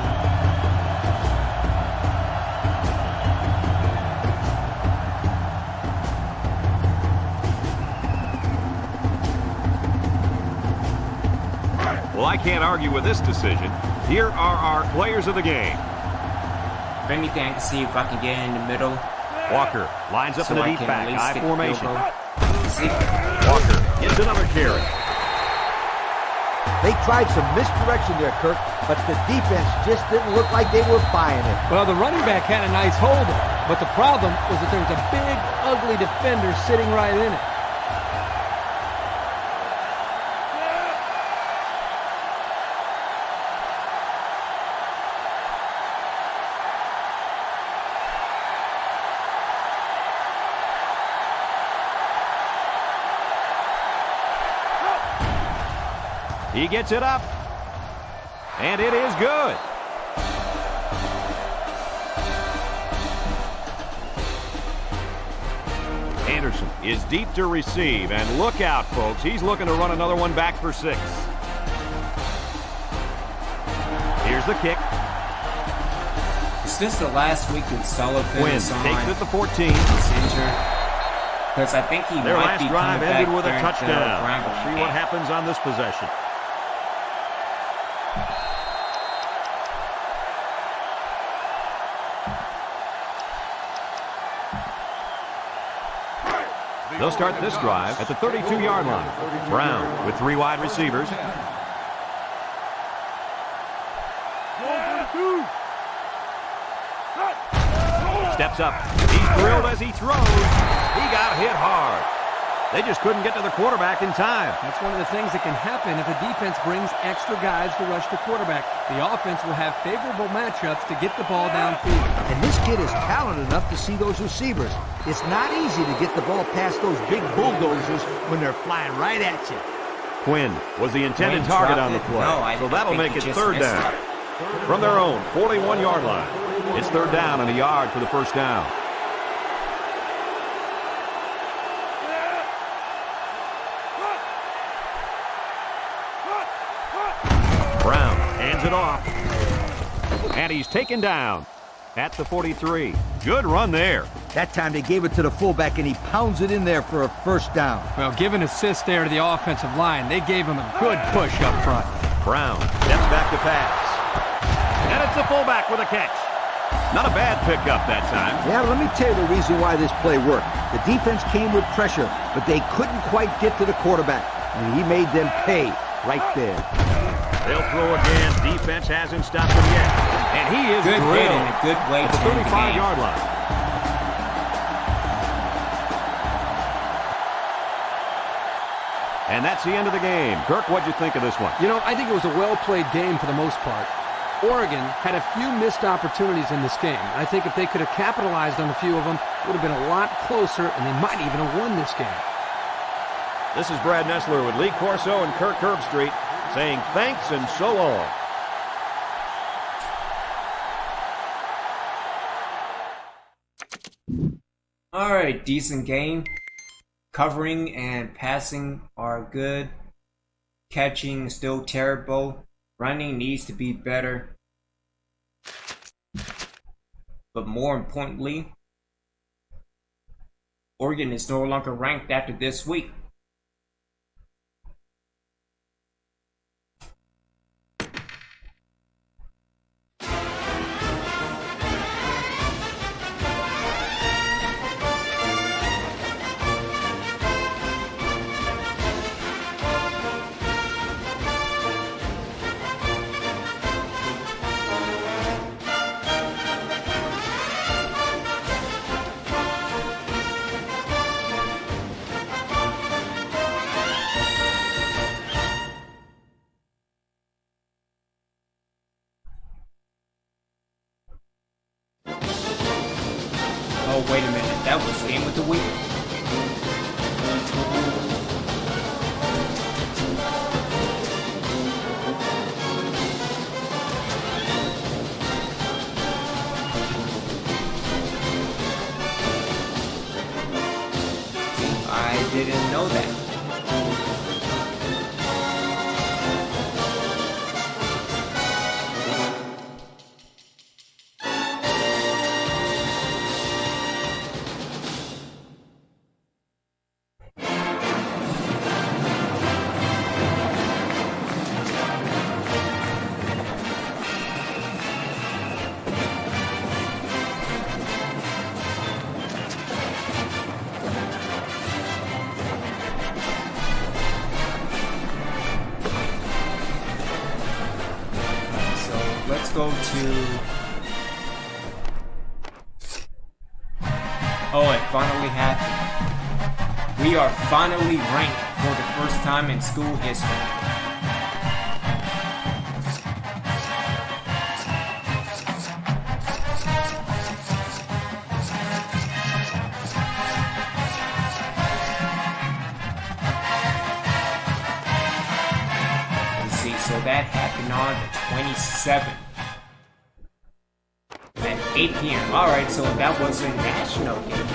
Well, I can't argue with this decision. Here are our players of the game. If anything, I can see if I can get in the middle. Walker lines up So in the I deep can back, at least I get the formation. field goal. See? Walker gets another carry. They tried some misdirection there, Kirk, but the defense just didn't look like they were buying it. Well, the running back had a nice hold on it, but the problem was that there was a big, ugly defender sitting right in it. He gets it up, and it is good. Anderson is deep to receive, and look out, folks. He's looking to run another one back for 6. Here's Here's the kick. Is this the last week that Sullivan Quinn is on? takes it to 14. He's injured. Because I think he Their might last be drive coming ended back with a during touchdown. the We'll see what happens on this possession. They'll start this drive at the 32-yard line. Brown with 3 wide receivers. Steps up. He's thrilled as he throws. He got hit hard. They just couldn't get to the quarterback in time. That's one of the things that can happen if a defense brings extra guys to rush the quarterback. The offense will have favorable matchups to get the ball downfield. And this kid is talented enough to see those receivers. It's not easy to get the ball past those big bulldozers when they're flying right at you. Quinn was the intended Quinn target dropped on the it? play. No, I so that'll think make he it just third missed down. it. From their own 41-yard line. It's third down and a yard for the first down. Brown hands it off. And he's taken down at the 43. Good run there. That time they gave it to the fullback, and he pounds it in there for a first down. Well, give an assist there to the offensive line. They gave him a good push up front. Brown steps back to pass. And it's the fullback with a catch. Not a bad pickup that time. Yeah, let me tell you the reason why this play worked. The defense came with pressure, but they couldn't quite get to the quarterback, and he made them pay right there. They'll throw again. Defense hasn't stopped him yet. And he is Good hit drilled and a good way at to the end the game. 35-yard line. And that's the end of the game. Kirk, what'd you think of this one? You know, I think it was a well-played game for the most part. Oregon had a few missed opportunities in this game. I think if they could have capitalized on a few of them, it would have been a lot closer, and they might even have won this game. This is Brad Nessler with Lee Corso and Kirk Herbstreit saying thanks and so long. Alright, decent game. Covering and passing are good. Catching still terrible. Running needs to be better. But more importantly, Oregon is no longer ranked after this week. Oh, wait a minute. That was Game of the Week. I didn't know that. Let's go to... Oh, it finally happened. We are finally ranked for the first time in school history. So that happened on the 27th at 8 p.m. Alright, so that was a national game.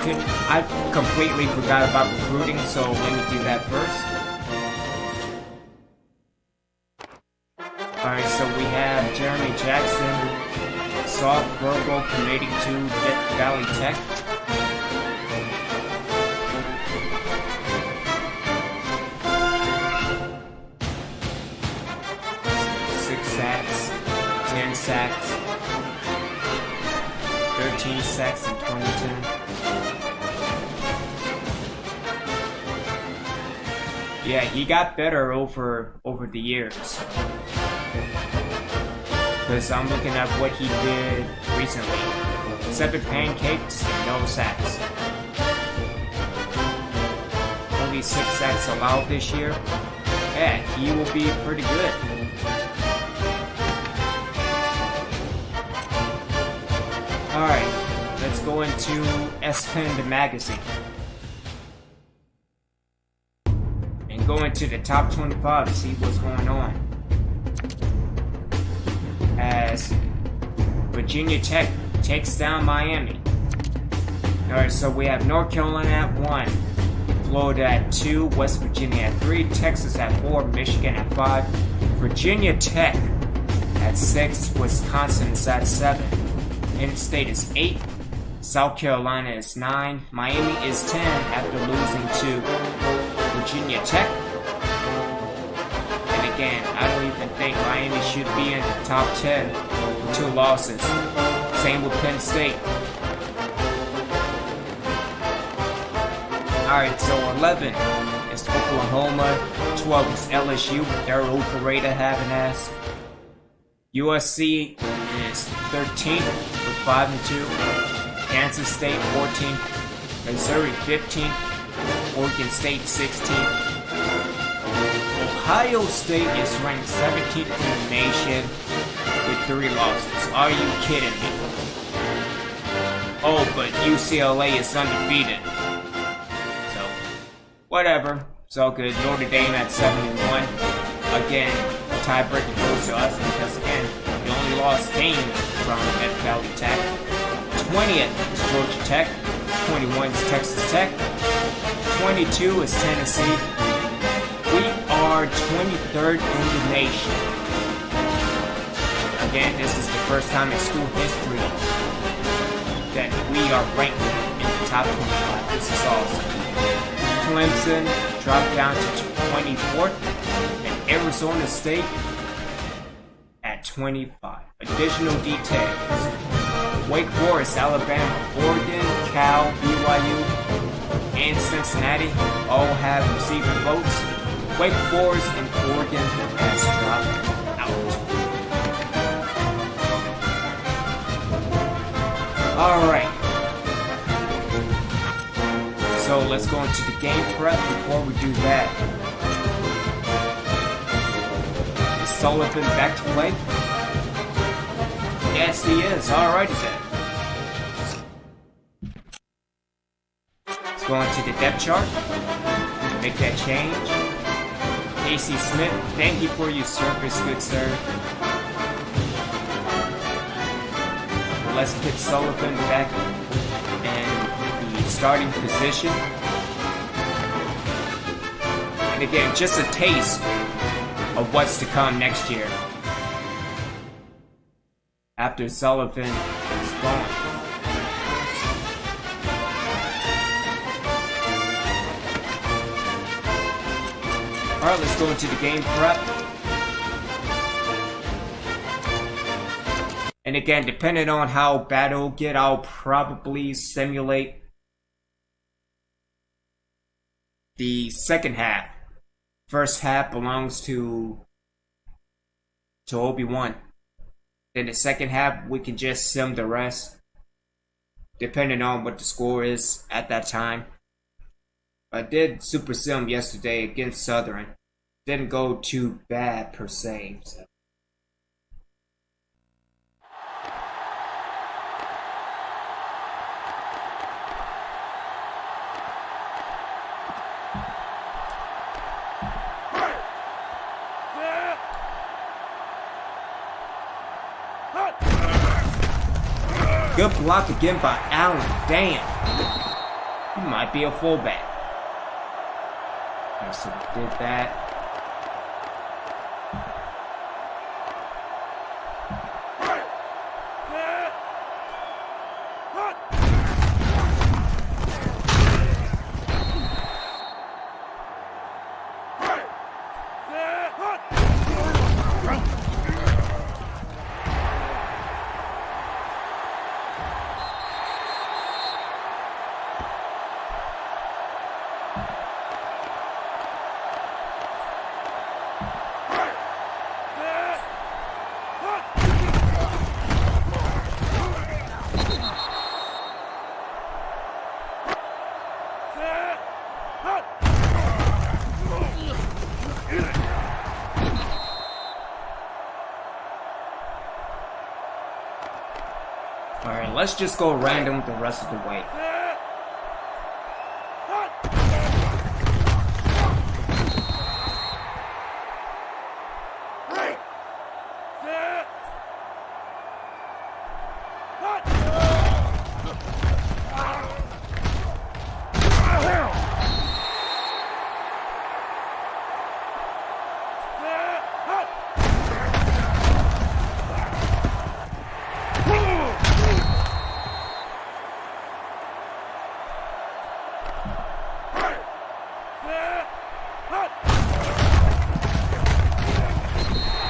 I completely forgot about recruiting, so let me do that first. Alright, so we have Jeremy Jackson, soft verbal committing to Death Valley Tech. Sacks, 10 sacks, 13 sacks in 2010. Yeah, he got better over the years. Because I'm looking at what he did recently. 7 pancakes and no sacks. Only 6 sacks allowed this year. Yeah, he will be pretty good. Alright, let's go into S-Pen the magazine. And go into the top 25 to see what's going on. As Virginia Tech takes down Miami. Alright, so we have North Carolina at 1, Florida at 2, West Virginia at 3, Texas at 4, Michigan at 5, Virginia Tech at 6, Wisconsin is at 7. Penn State is 8, South Carolina is 9, Miami is 10 after losing to Virginia Tech. And again, I don't even think Miami should be in the top 10 with 2 losses. Same with Penn State. Alright, so 11 is Oklahoma, 12 is LSU with their overrated having ass. USC is 13 with 5-2. Kansas State 14, Missouri 15, Oregon State 16. Ohio State is ranked 17th in the nation with 3 losses. Are you kidding me? Oh, but UCLA is undefeated. So, whatever. It's all good. Notre Dame at 7-1. Again, tiebreaker goes to us because again, the only loss came from Death Valley Tech. 20th is Georgia Tech. 21 is Texas Tech. 22 is Tennessee. We are 23rd in the nation. Again, this is the first time in school history that we are ranked in the top 25. This is awesome. Clemson dropped down to 24th. Arizona State at 25. Additional details. Wake Forest, Alabama, Oregon, Cal, BYU, and Cincinnati all have receiving votes. Wake Forest and Oregon has dropped out. Alright. So let's go into the game prep before we do that. Sullivan back to play? Yes, he is. Alrighty then. Let's go into the depth chart. Make that change. AC Smith, thank you for your service, good sir. Let's put Sullivan back in the starting position. And again, just a taste of what's to come next year after Sullivan is gone. Alright, let's go into the game prep. And again, depending on how bad it'll get, I'll probably simulate the second half. First half belongs to Obi-Wan. Then the second half, we can just sim the rest, depending on what the score is at that time. I did super sim yesterday against Southern. Didn't go too bad per se. So. Good block again by Allen. Damn. He might be a fullback. Alright, so we did that. Alright, let's just go random the rest of the way.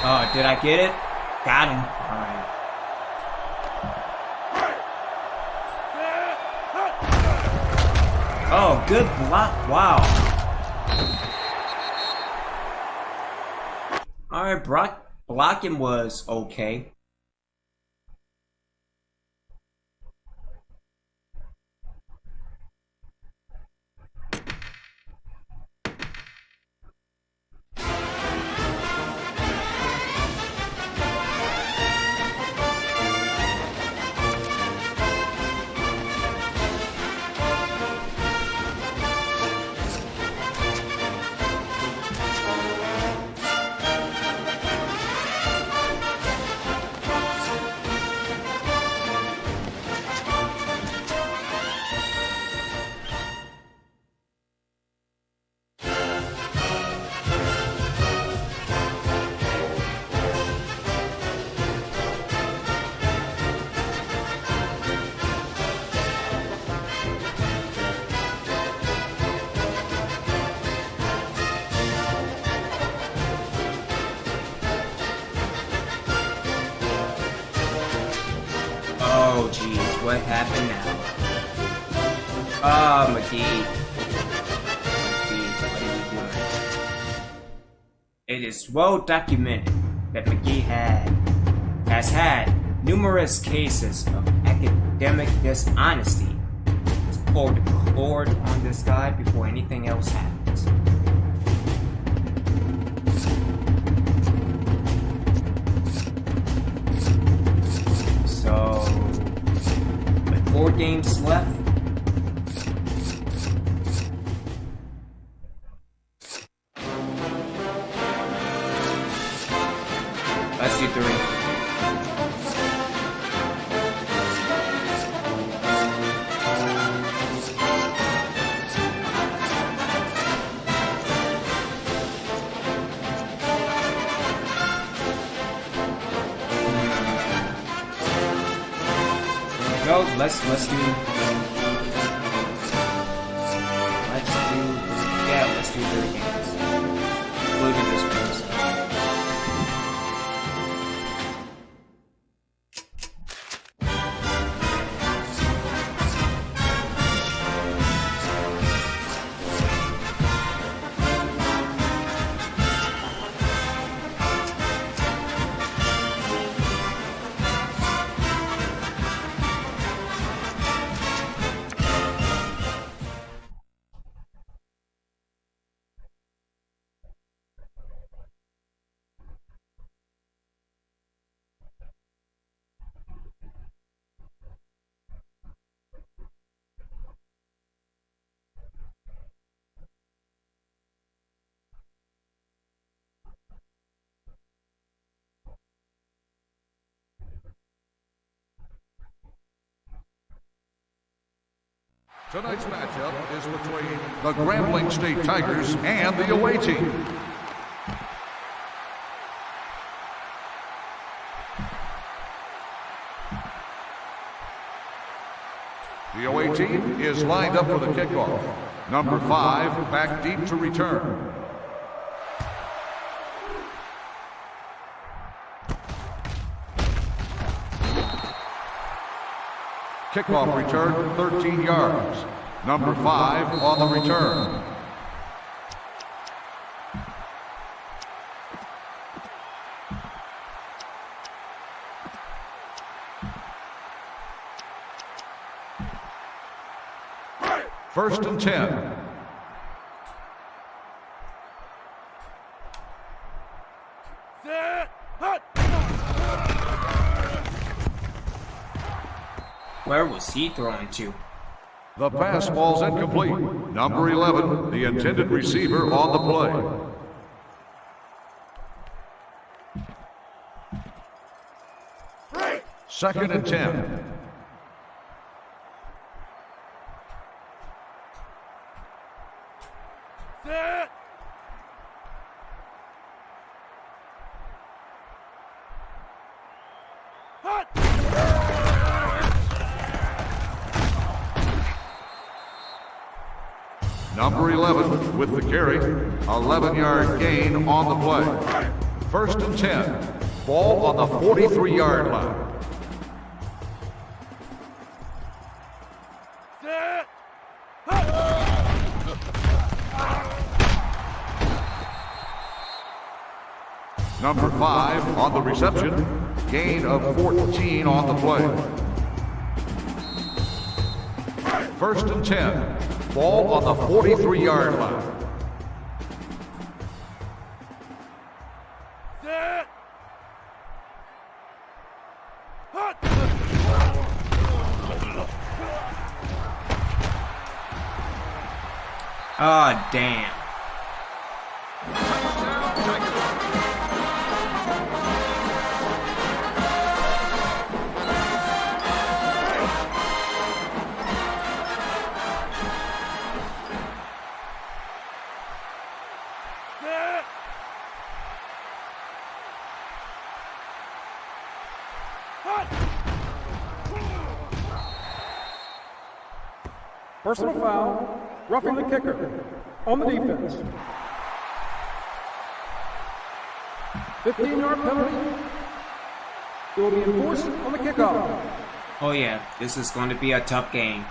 Oh, did I get it? Got him. Alright. Oh, good block. Wow. Alright, blocking was okay. Oh, jeez, what happened now? Oh, McGee. What are you doing? It is well documented that McGee has had numerous cases of academic dishonesty. Let's pull the cord on this guy before anything else happens. So, like 4 games left. Let's do 3. Go, let's do yeah, let's do 3 games. Including this one. Tonight's matchup is between the Grambling State Tigers and the away team. The away team is lined up for the kickoff. Number 5, back deep to return. Kickoff return, 13 yards. Number 5 on the return. First and 10. Where was he throwing to? The pass ball's incomplete. Number 11, the intended receiver on the play. Second and 10. Number 11 with the carry, 11-yard gain on the play. First and 10, ball on the 43-yard line. Number 5 on the reception, gain of 14 on the play. First and 10. Ball on the 43-yard line. Ah, damn. Personal foul, roughing the kicker. On the defense. 15-yard penalty. It will be enforced on the kickoff. Oh yeah, this is going to be a tough game.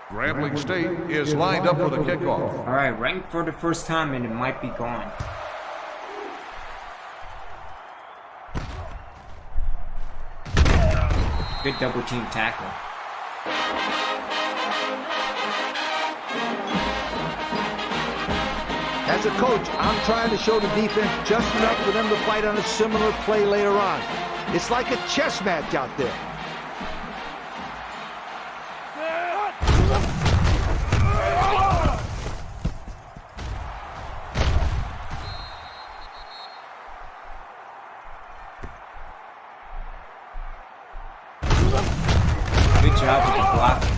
Grambling State is lined up for the kickoff. Alright, ranked for the first time and it might be gone. Good double team tackle. As a coach, I'm trying to show the defense just enough for them to fight on a similar play later on. It's like a chess match out there. Good job with the blocking.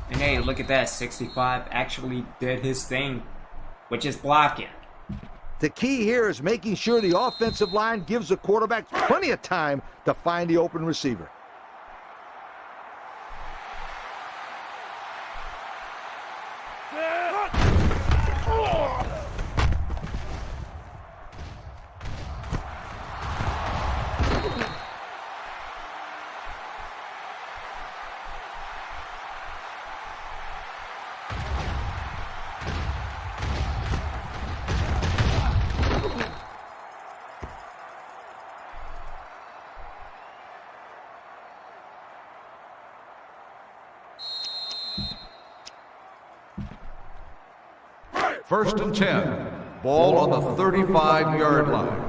And hey, look at that, 65 actually did his thing, which is blocking. The key here is making sure the offensive line gives the quarterback plenty of time to find the open receiver. First and 10. Ball on the 35-yard line.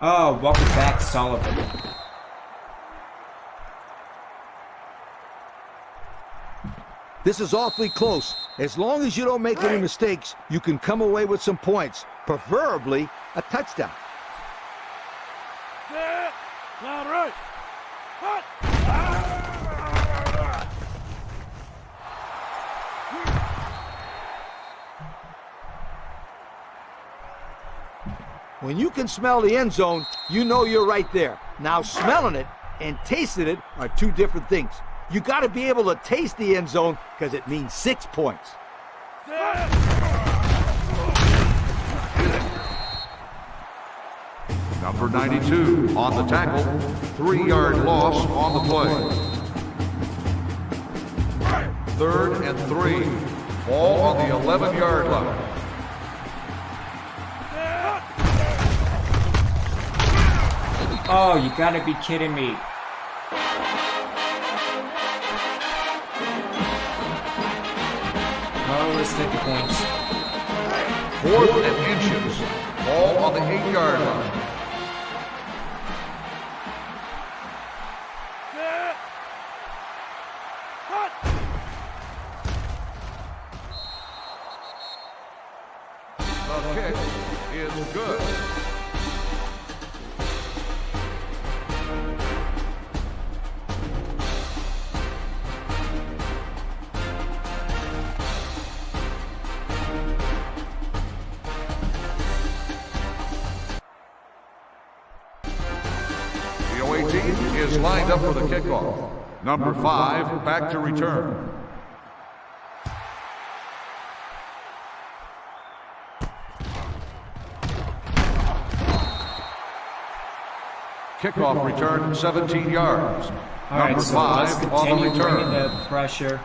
Oh, welcome back, Sullivan. This is awfully close. As long as you don't make any mistakes, you can come away with some points, preferably a touchdown. Line right. Hut. When you can smell the end zone, you know you're right there. Now, smelling it and tasting it are two different things. You got to be able to taste the end zone because it means 6 points. Number 92 on the tackle. 3-yard loss on the play. 3rd and 3. Ball on the 11-yard line. Oh, you gotta be kidding me. Oh, let's take the points. 4th and inches. Ball on the 8-yard line. The kick is good. The away team is lined up for the kickoff. Number 5, back to return. Kickoff return 17 yards. Alright, Number so 5 let's on the continue bringing return. the pressure.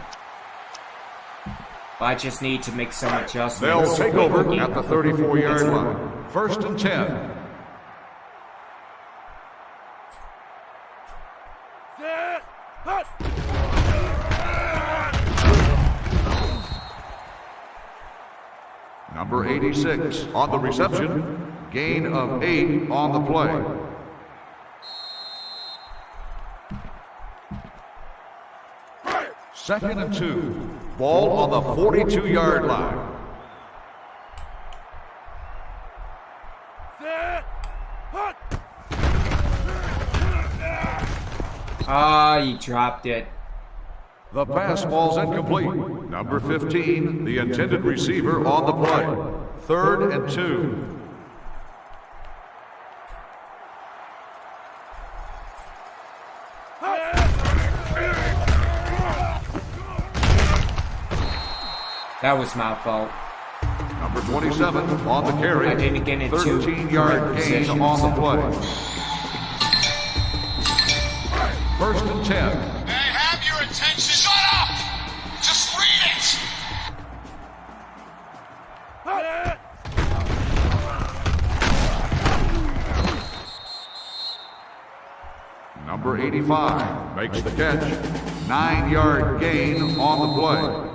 I just need to make some adjustments. They'll take over at the 34-yard line. 1st and 10. Number 86 on the reception. Gain of 8 on the play. Second and 2. Ball on the 42-yard line. Ah, you dropped it. The pass ball's incomplete. Number 15, the intended receiver on the play. 3rd and 2. That was my fault. Number 27 on the carry. I didn't get into 13-yard gain position, on the so- play. 1st and 10. May I have your attention? Shut up! Just read it! Number 85 makes the catch. 9-yard gain on the play.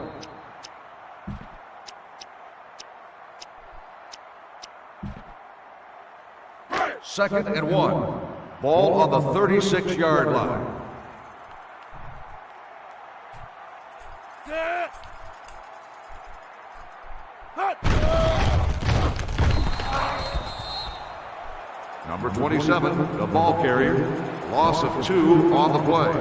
Second and 1. Ball on the 36-yard line. Number 27, the ball carrier. Loss of 2 on the play.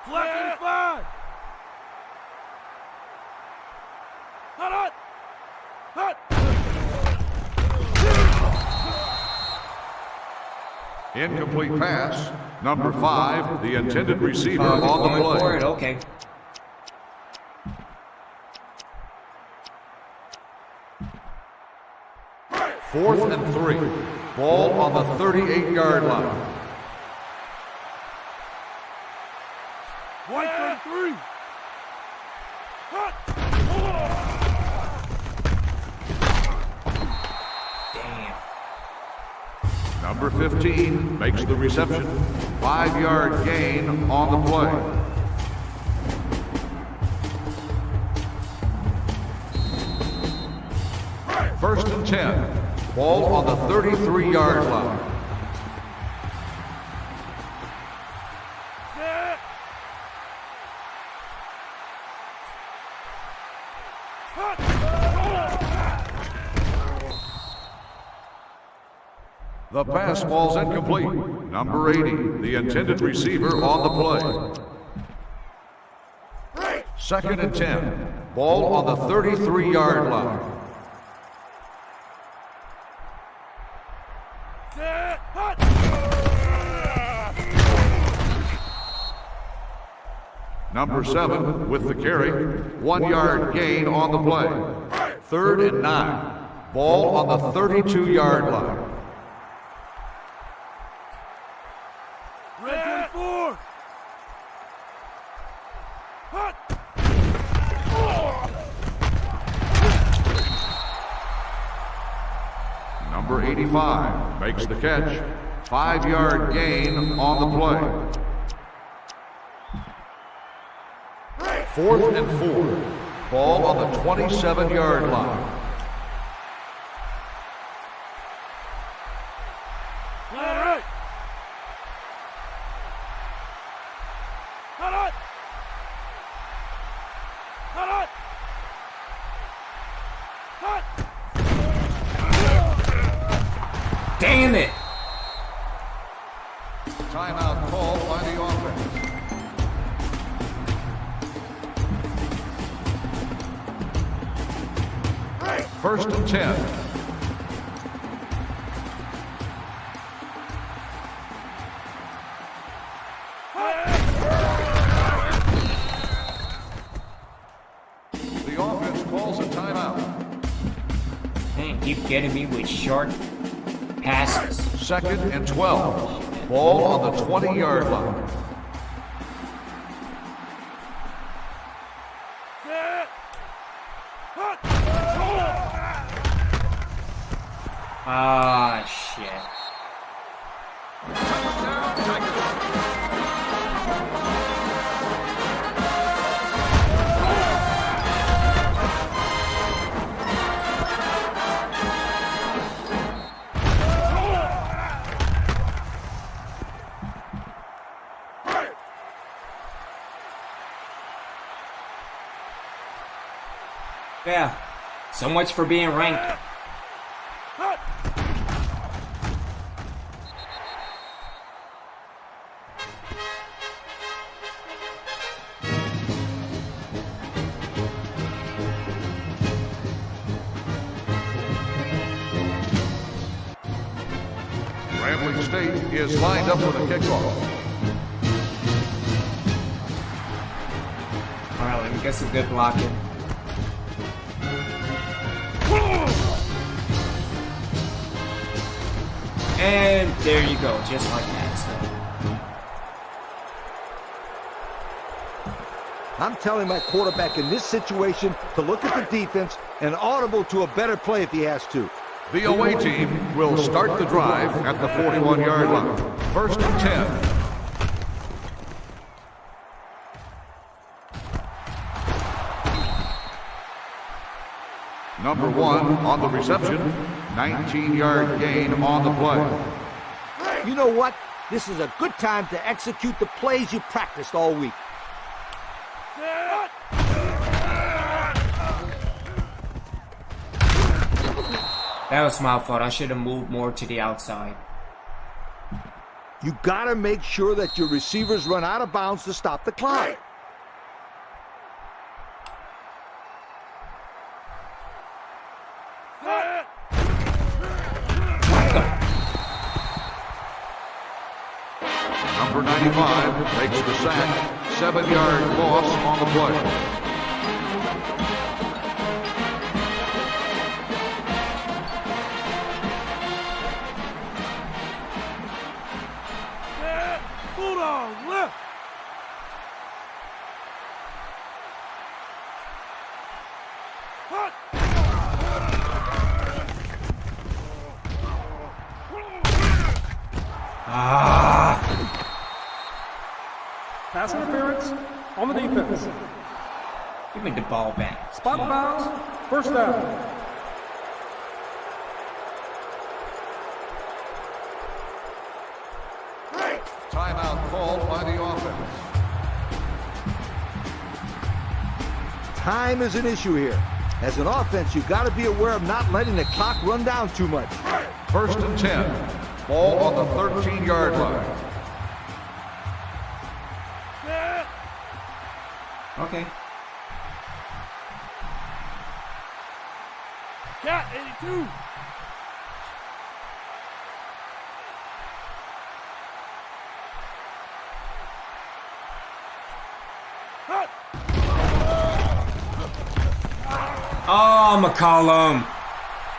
Flat 5. Hut. Incomplete pass. Number 5, the intended receiver Oh, on the going for it. play. Okay. Fourth and 3. Ball on the 38-yard line. 133. Damn. Number 15 makes the reception. 5-yard gain on the play. First and 10. Ball on the 33-yard line. The pass ball's incomplete. Number 80, the intended receiver on the play. 2nd and 10. Ball on the 33-yard line. Number 7 with the carry. 1-yard gain on the play. 3rd and 9. Ball on the 32-yard line. Red 24. Number 85 makes the catch. 5-yard gain on the play. 4th and 4. Ball on the 27-yard line. Damn it! Timeout called by the offense. First and 10. The offense calls a timeout. Man, keep getting me with short passes. 2nd and 12. Ball on the 20-yard line. Ah, shit. Yeah, so much for being ranked. Grambling State is lined up for the kickoff. All right, let me get some good blocking. And there you go, just like that. So. I'm telling my quarterback in this situation to look at the defense and audible to a better play if he has to. The away team will start the drive at the 41-yard line. First and 10. Number 1 on the reception. 19-yard gain on the play. You know what? This is a good time to execute the plays you practiced all week. That was my fault. I should have moved more to the outside. You gotta make sure that your receivers run out of bounds to stop the clock. Number 95 makes the sack. 7-yard loss on the play. Bulldog left. Pass interference on the defense. Give me the ball back. Spot fouls. First down. Timeout called by the offense. Time is an issue here. As an offense, you got to be aware of not letting the clock run down too much. First and 10. Ball on the 13-yard line. Okay. Cat 82. Oh, McCollum.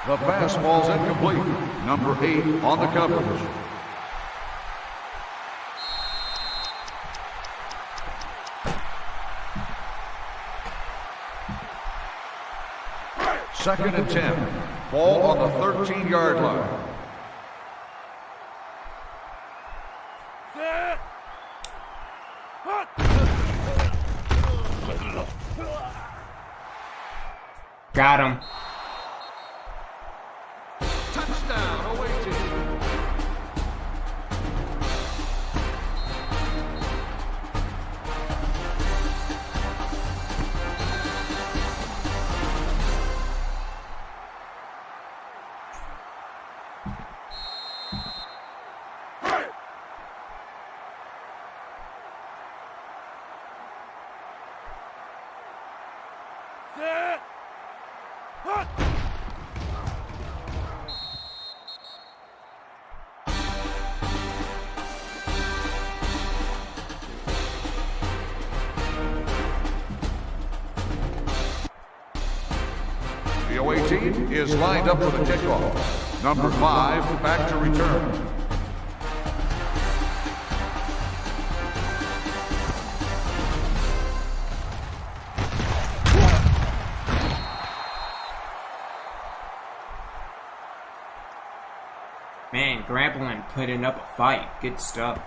The pass ball's incomplete. Number 8 on the coverage. Second and 10. Ball on the 13-yard line. Got him. Touchdown, away team. The away team is lined up for the kickoff. Number 5 back to return. Man, Grambling putting up a fight. Good stuff.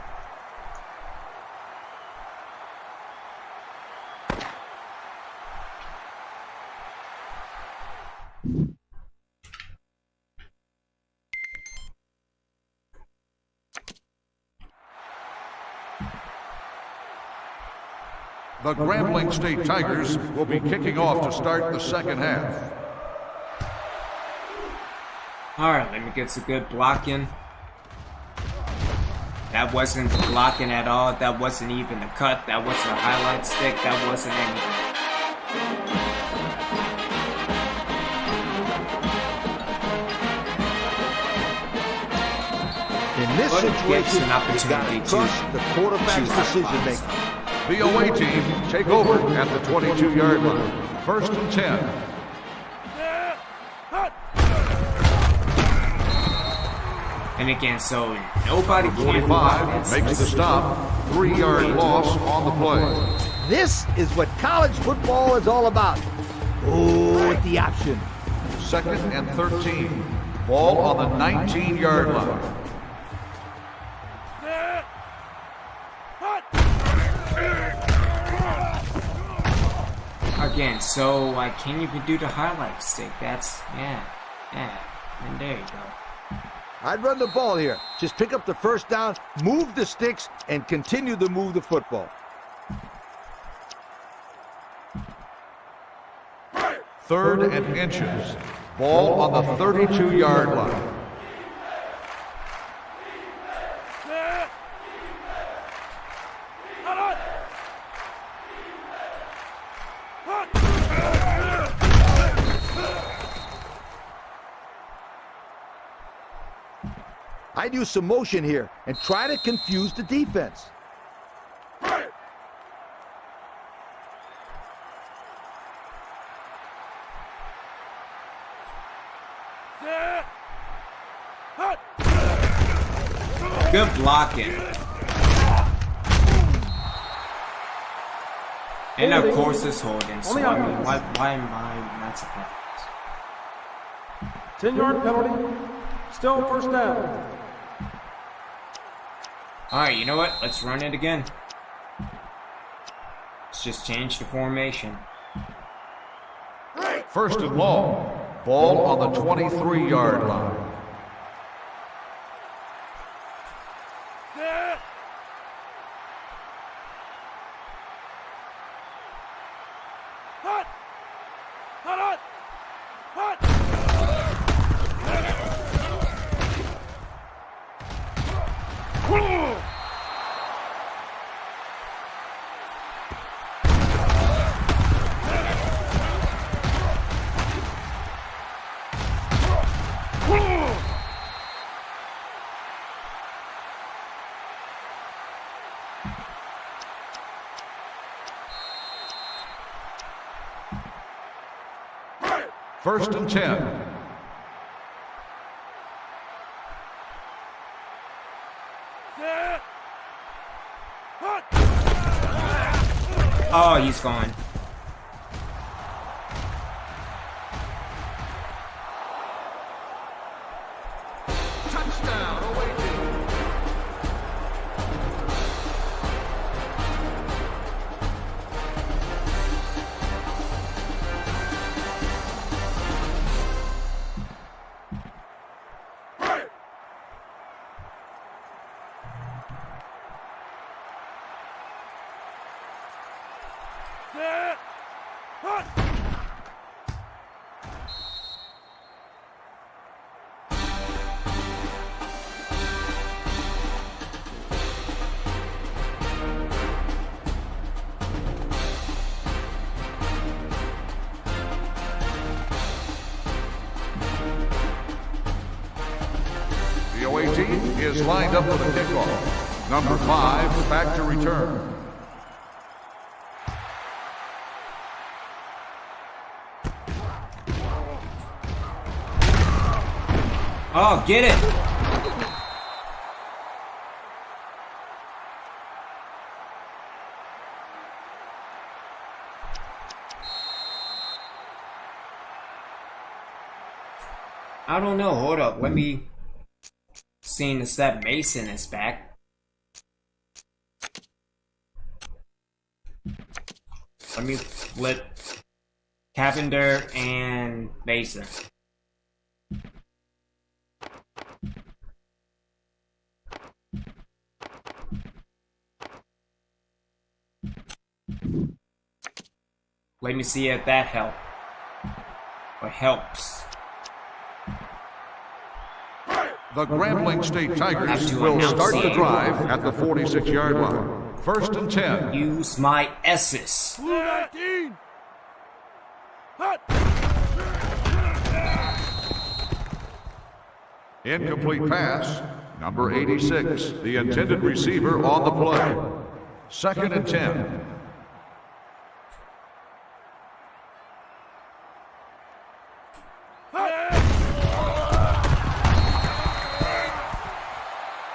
The Grambling State Tigers will be kicking off to start the second half. Alright, let me get some good blocking. That wasn't blocking at all. That wasn't even a cut. That wasn't a highlight stick. That wasn't anything. In this situation, you got to trust the quarterback's decision making. The away team take over at the 22-yard line. First and 10. And again, so nobody can 45 makes the stop. 3-yard loss on the play. This is what college football is all about. Oh, with the option. Second and 13. Ball on the 19-yard line. Again, so I can't even do the highlight stick. That's, yeah. And there you go. I'd run the ball here. Just pick up the first down, move the sticks, and continue to move the football. Third and inches. Ball on the 32-yard line. I'd use some motion here and try to confuse the defense. Good blocking. And of course it's holding, so I mean, why am I not surprised? 10-yard penalty. Still first down. Alright, you know what? Let's run it again. Let's just change the formation. First and long. Ball on the 23-yard line. First and 10. Oh, he's gone. Touchdown, away team. The away team is lined up for the kickoff. Number 5, back to return. Oh, get it! I don't know. Hold up. Let me. Seeing as that Mason is back. Let me flip Cavender and Mason. Let me see if that helps. Or helps. The Grambling State Tigers to will announce start the it. drive at the 46-yard line. First and 10. Use my S's. Incomplete pass. Number 86, the intended receiver on the play. Second and 10.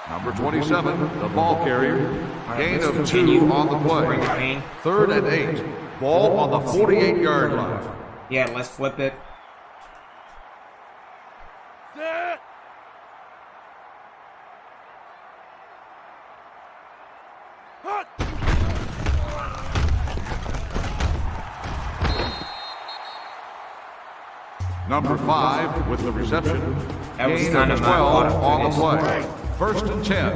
Number 27, the ball carrier. Gain of 2 on the play. Third and 8. Ball on the 48-yard line. Yeah, let's flip it. Number 5 with the reception. That was Gain kind of of my 12 fault. on the play. First and 10.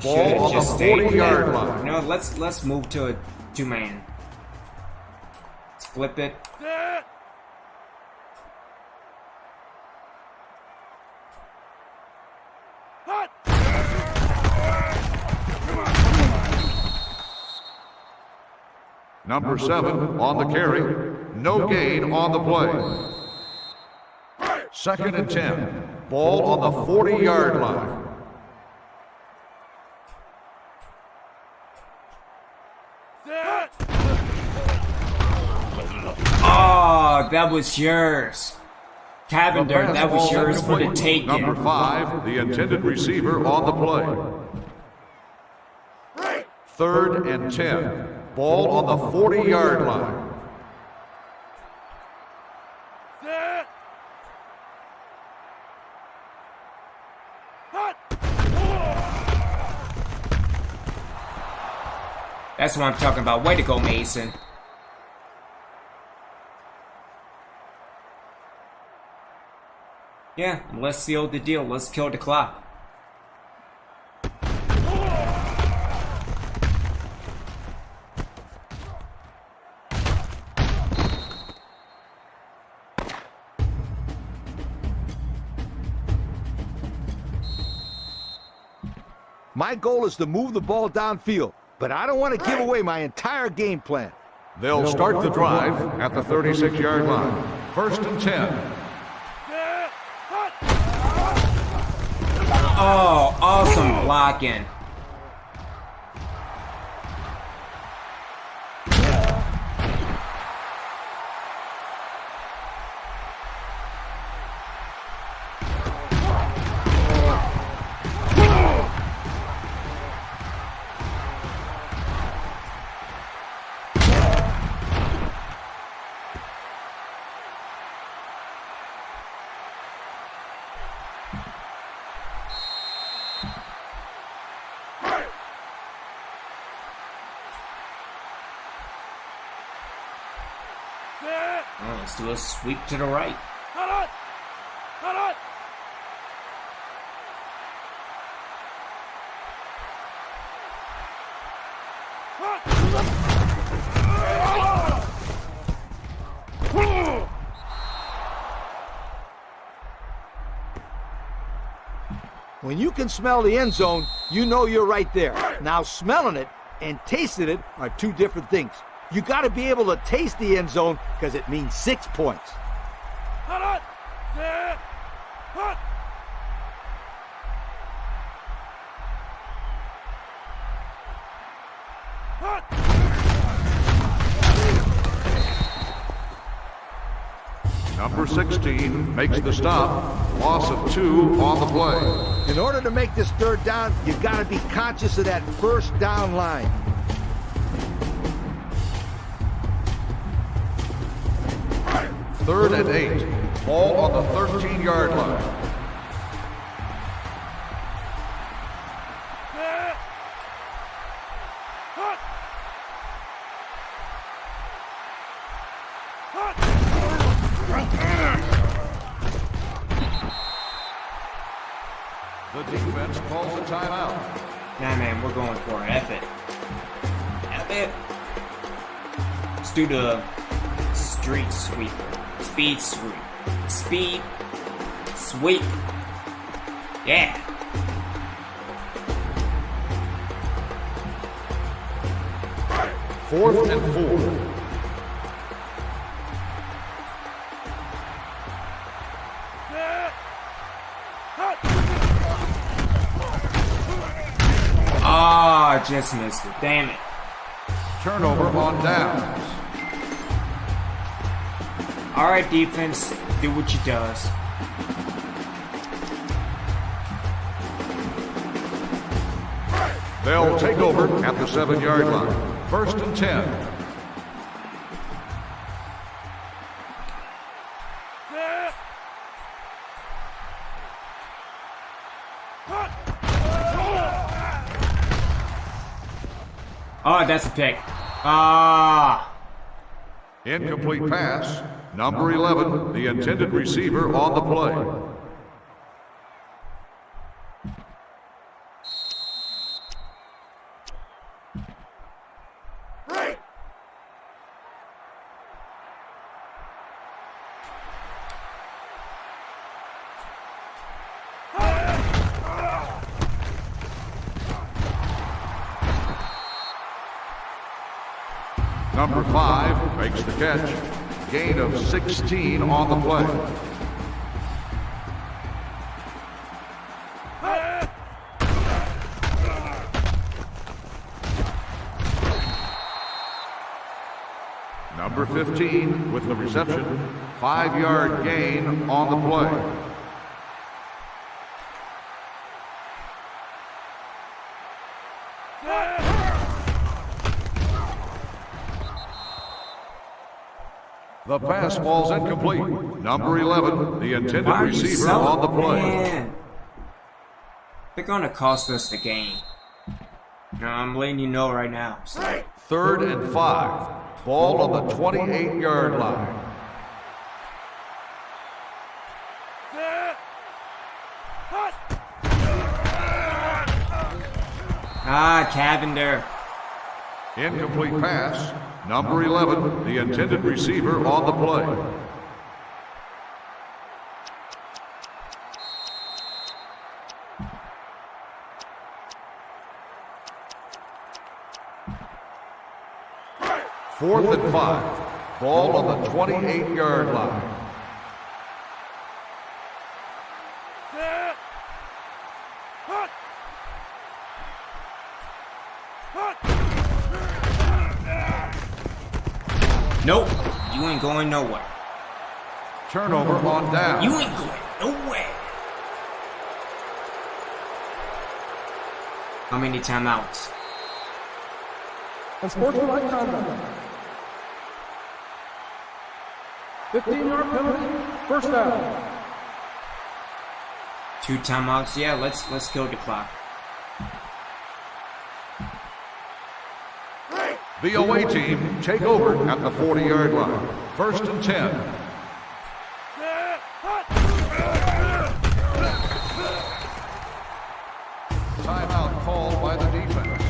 Ball Should've on the just stayed 40-yard there. line. No, let's move to a 2-man. Let's flip it. Number 7 on the carry. No gain on the play. Second and 10. Ball on the 40-yard line. Oh, that was yours. Cavender, that was yours for the Number taking. 5, the intended receiver on the play. Third and 10. Ball on the 40-yard line. That's what I'm talking about. Way to go, Mason. Yeah, let's seal the deal. Let's kill the clock. My goal is to move the ball downfield, but I don't want to give away my entire game plan. They'll start the drive at the 36-yard line. First and 10. Oh, awesome blocking. Oh, let's do a sweep to the right. When you can smell the end zone, you know you're right there. Now, smelling it and tasting it are two different things. You got to be able to taste the end zone because it means 6 points. Number 16 makes the stop. Loss of 2 on the play. In order to make this third down, you got to be conscious of that first down line. Third and 8. Ball on the 13-yard line. The defense calls a timeout. Nah, man, we're going for it. F it. F it. Let's do the street sweeper. Speed sweep. Speed sweep. Yeah. Fourth and 4. Ah, just missed it. Damn it. Turnover on downs. All right, defense, do what you does. They'll take over at the 7-yard line. First and 10. Oh, that's a pick. Ah. Incomplete pass. Number 11, the intended receiver on the play. Number 5 makes the catch. Gain of 16 on the play. Number 15 with the reception. 5-yard gain on the play. The pass ball's incomplete. Number 11, the intended receiver on the play. Man. They're gonna cost us the game. No, I'm letting you know right now. So. Third and 5. Ball on the 28-yard line. Ah, Cavender. Incomplete pass. Number 11, the intended receiver on the play. Fourth and 5. Ball on the 28-yard line. Nope, you ain't going nowhere. Turnover on down. You ain't going nowhere. How many timeouts? Unsportsmanlike conduct. 15-yard penalty. First down. 2 timeouts. Yeah, let's kill the clock. The away team take over at the 40-yard line. First and 10. Timeout called by the defense.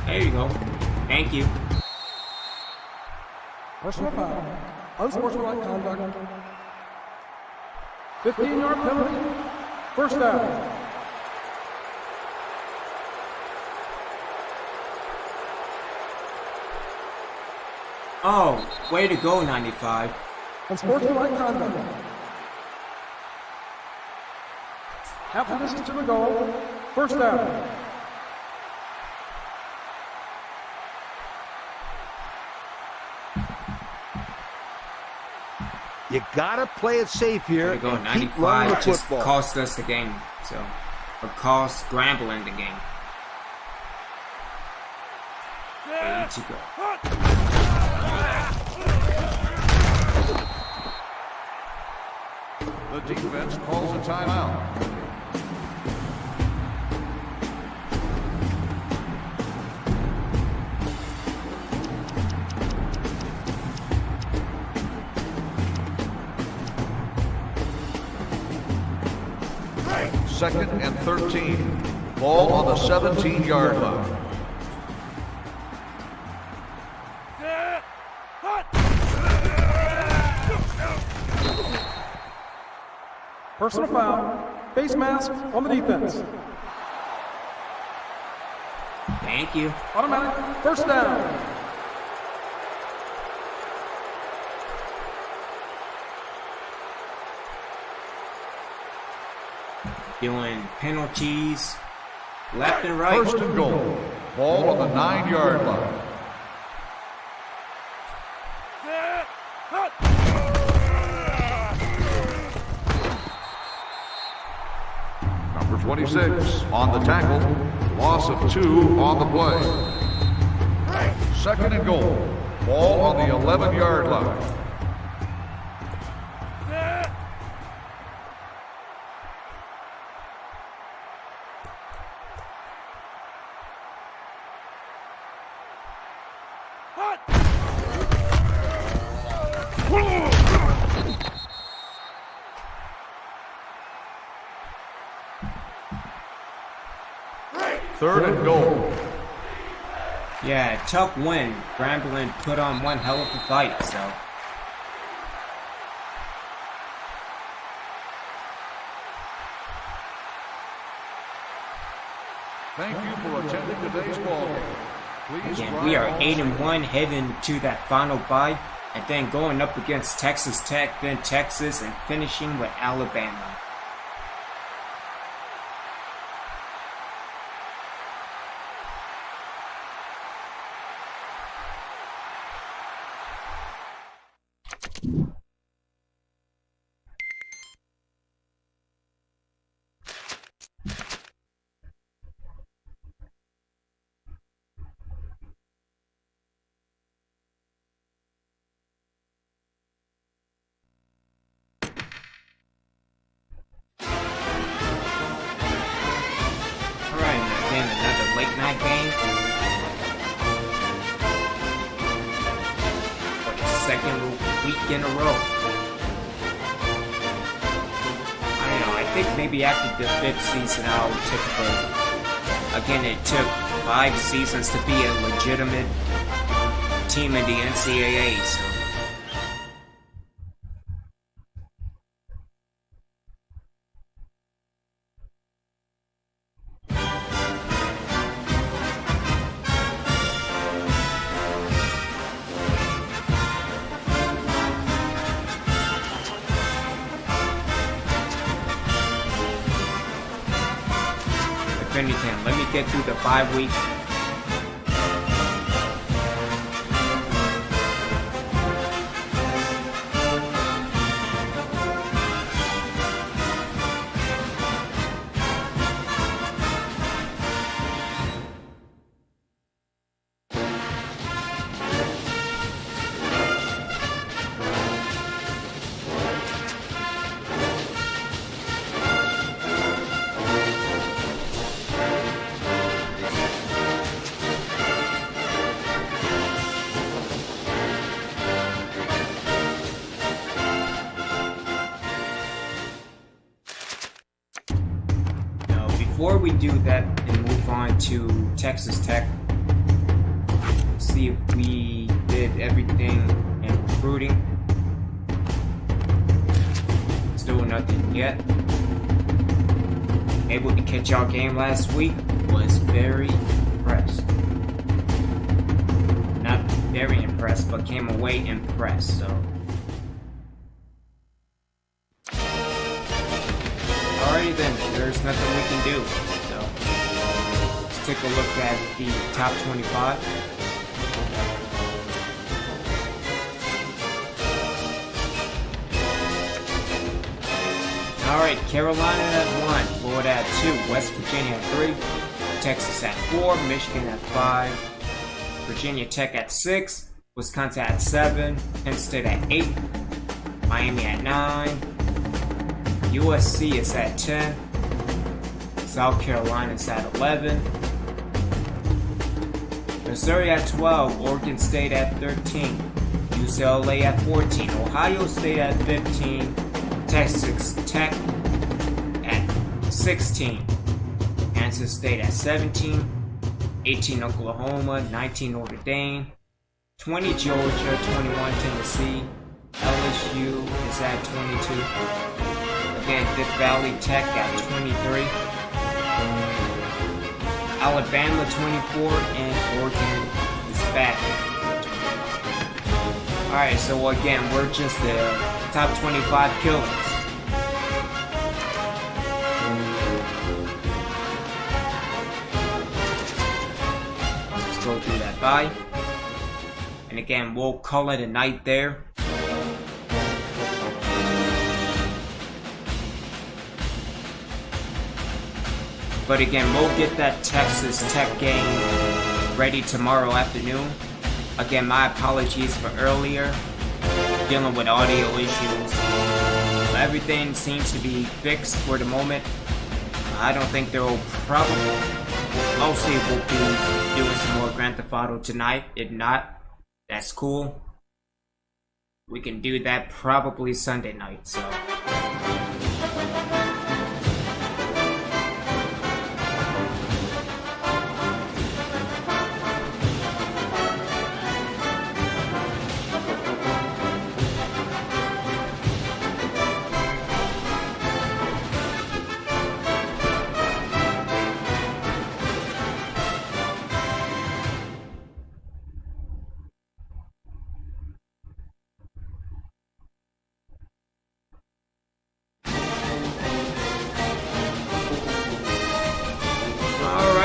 There you go. Thank you. Personal foul. Unsportsmanlike conduct. 15-yard penalty. First down. Oh, way to go, 95. Unsportsmanlike conduct. Half the distance to the goal. First down. You gotta play it safe here. There you go, and keep running the 95 just football. cost us the game. So, or cost Grambling the game. Way to go. The defense calls a timeout. Second and 13. Ball on the 17-yard line. Personal foul. Face mask on the defense. Thank you. Automatic. First down. Doing penalties left and right. First and goal. Ball on the 9-yard line. Number 26 on the tackle. Loss of 2 on the play. Second and goal. Ball on the 11-yard line. Third and goal. Yeah, tough win. Grambling put on one hell of a fight, so. Thank you for attending today's ball game. Please Again, we are 8-1 heading to that final bye, and then going up against Texas Tech, then Texas, and finishing with Alabama. Late night game for the second week in a row. I don't know, I think maybe after the 5th season I'll take a break. Again, it took 5 seasons to be a legitimate team in the NCAA, so. If anything, let me get through the bye week. we do that and move on to Texas Tech, see if we did everything in recruiting. Still nothing yet. Able to catch our game last week. Was very impressed. Not very impressed, but came away impressed, so. Alrighty then, there's nothing we can do. So let's take a look at the top 25. Alright, Carolina at 1, Florida at 2, West Virginia at 3, Texas at 4, Michigan at 5, Virginia Tech at 6, Wisconsin at 7, Penn State at 8, Miami at 9, USC is at 10, South Carolina is at 11, Missouri at 12, Oregon State at 13, UCLA at 14, Ohio State at 15, Texas Tech at 16, Kansas State at 17, 18 Oklahoma, 19 Notre Dame, 20 Georgia, 21 Tennessee, LSU is at 22, again Death Valley Tech at 23, Alabama 24, and Oregon is back. Alright, so again, we're just the top 25 killers. Let's go through that bye. And again, we'll call it a night there. But again, we'll get that Texas Tech game ready tomorrow afternoon. Again, my apologies for earlier, dealing with audio issues. Everything seems to be fixed for the moment. I don't think there will probably, mostly we'll be doing some more Grand Theft Auto tonight. If not, that's cool. We can do that probably Sunday night, so.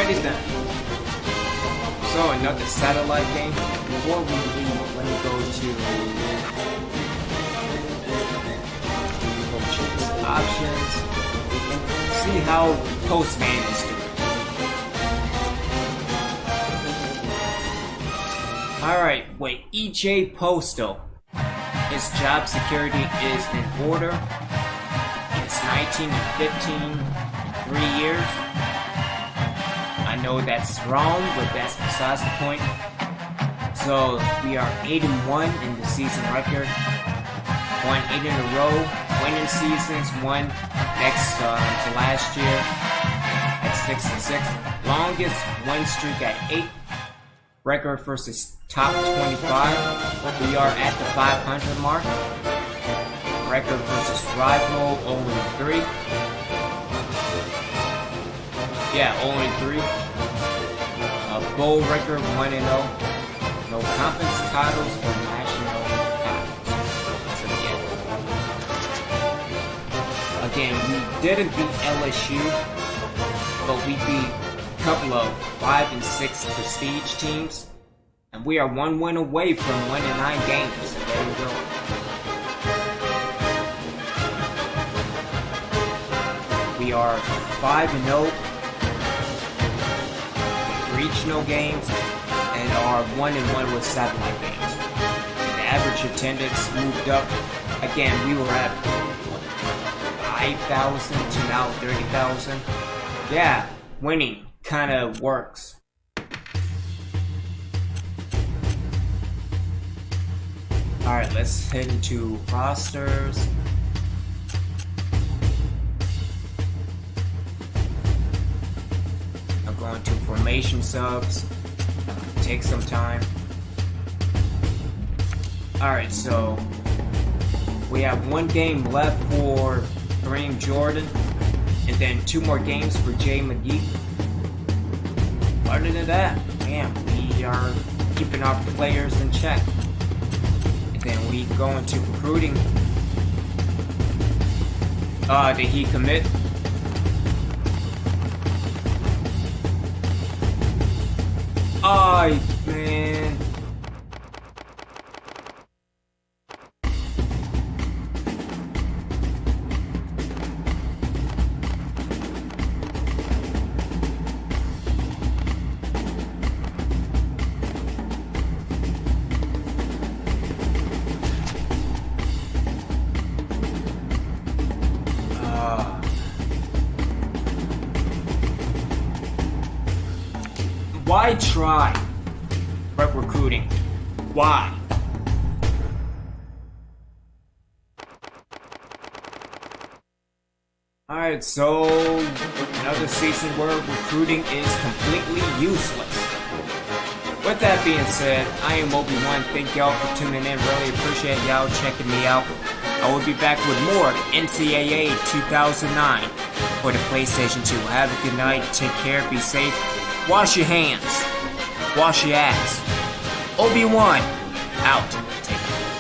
Then. So another satellite game. Before we leave, let me go to coaches options. See how Postman is doing. Alright, with EJ Postal, his job security is in order. It's 19 and 15 in 3 years. I know that's wrong, but that's besides the point. So we are 8-1 in the season record. Won 8 in a row, winning seasons. One next to last year at 6-6. Longest win streak at 8. Record versus top 25. We are at the 500 mark. Record versus rival 0-3. Yeah, 0-3. Bowl record 1-0. No conference titles or national titles. So yeah. Again, we didn't beat LSU, but we beat a couple of 5 and 6 prestige teams, and we are 1 win away from winning 9 games. So there you go. We are 5-0. Regional games and are 1-1 with satellite games. And the average attendance moved up. Again, we were at 5,000 to now 30,000. Yeah, winning kind of works. Alright, let's head into rosters. Going to formation subs. Take some time. Alright, so we have 1 game left for Kareem Jordan, and then 2 more games for Jay McGee. Other than that, man, we are keeping our players in check. And then we go into recruiting. Did he commit? Oh, man. Why try recruiting? Why? Alright, so another season where recruiting is completely useless. With that being said, I am Obi-Wan. Thank y'all for tuning in. Really appreciate y'all checking me out. I will be back with more NCAA 2009 for the PlayStation 2. Have a good night. Take care. Be safe. Wash your hands. Wash your ass. Obi-Wan out. Take care.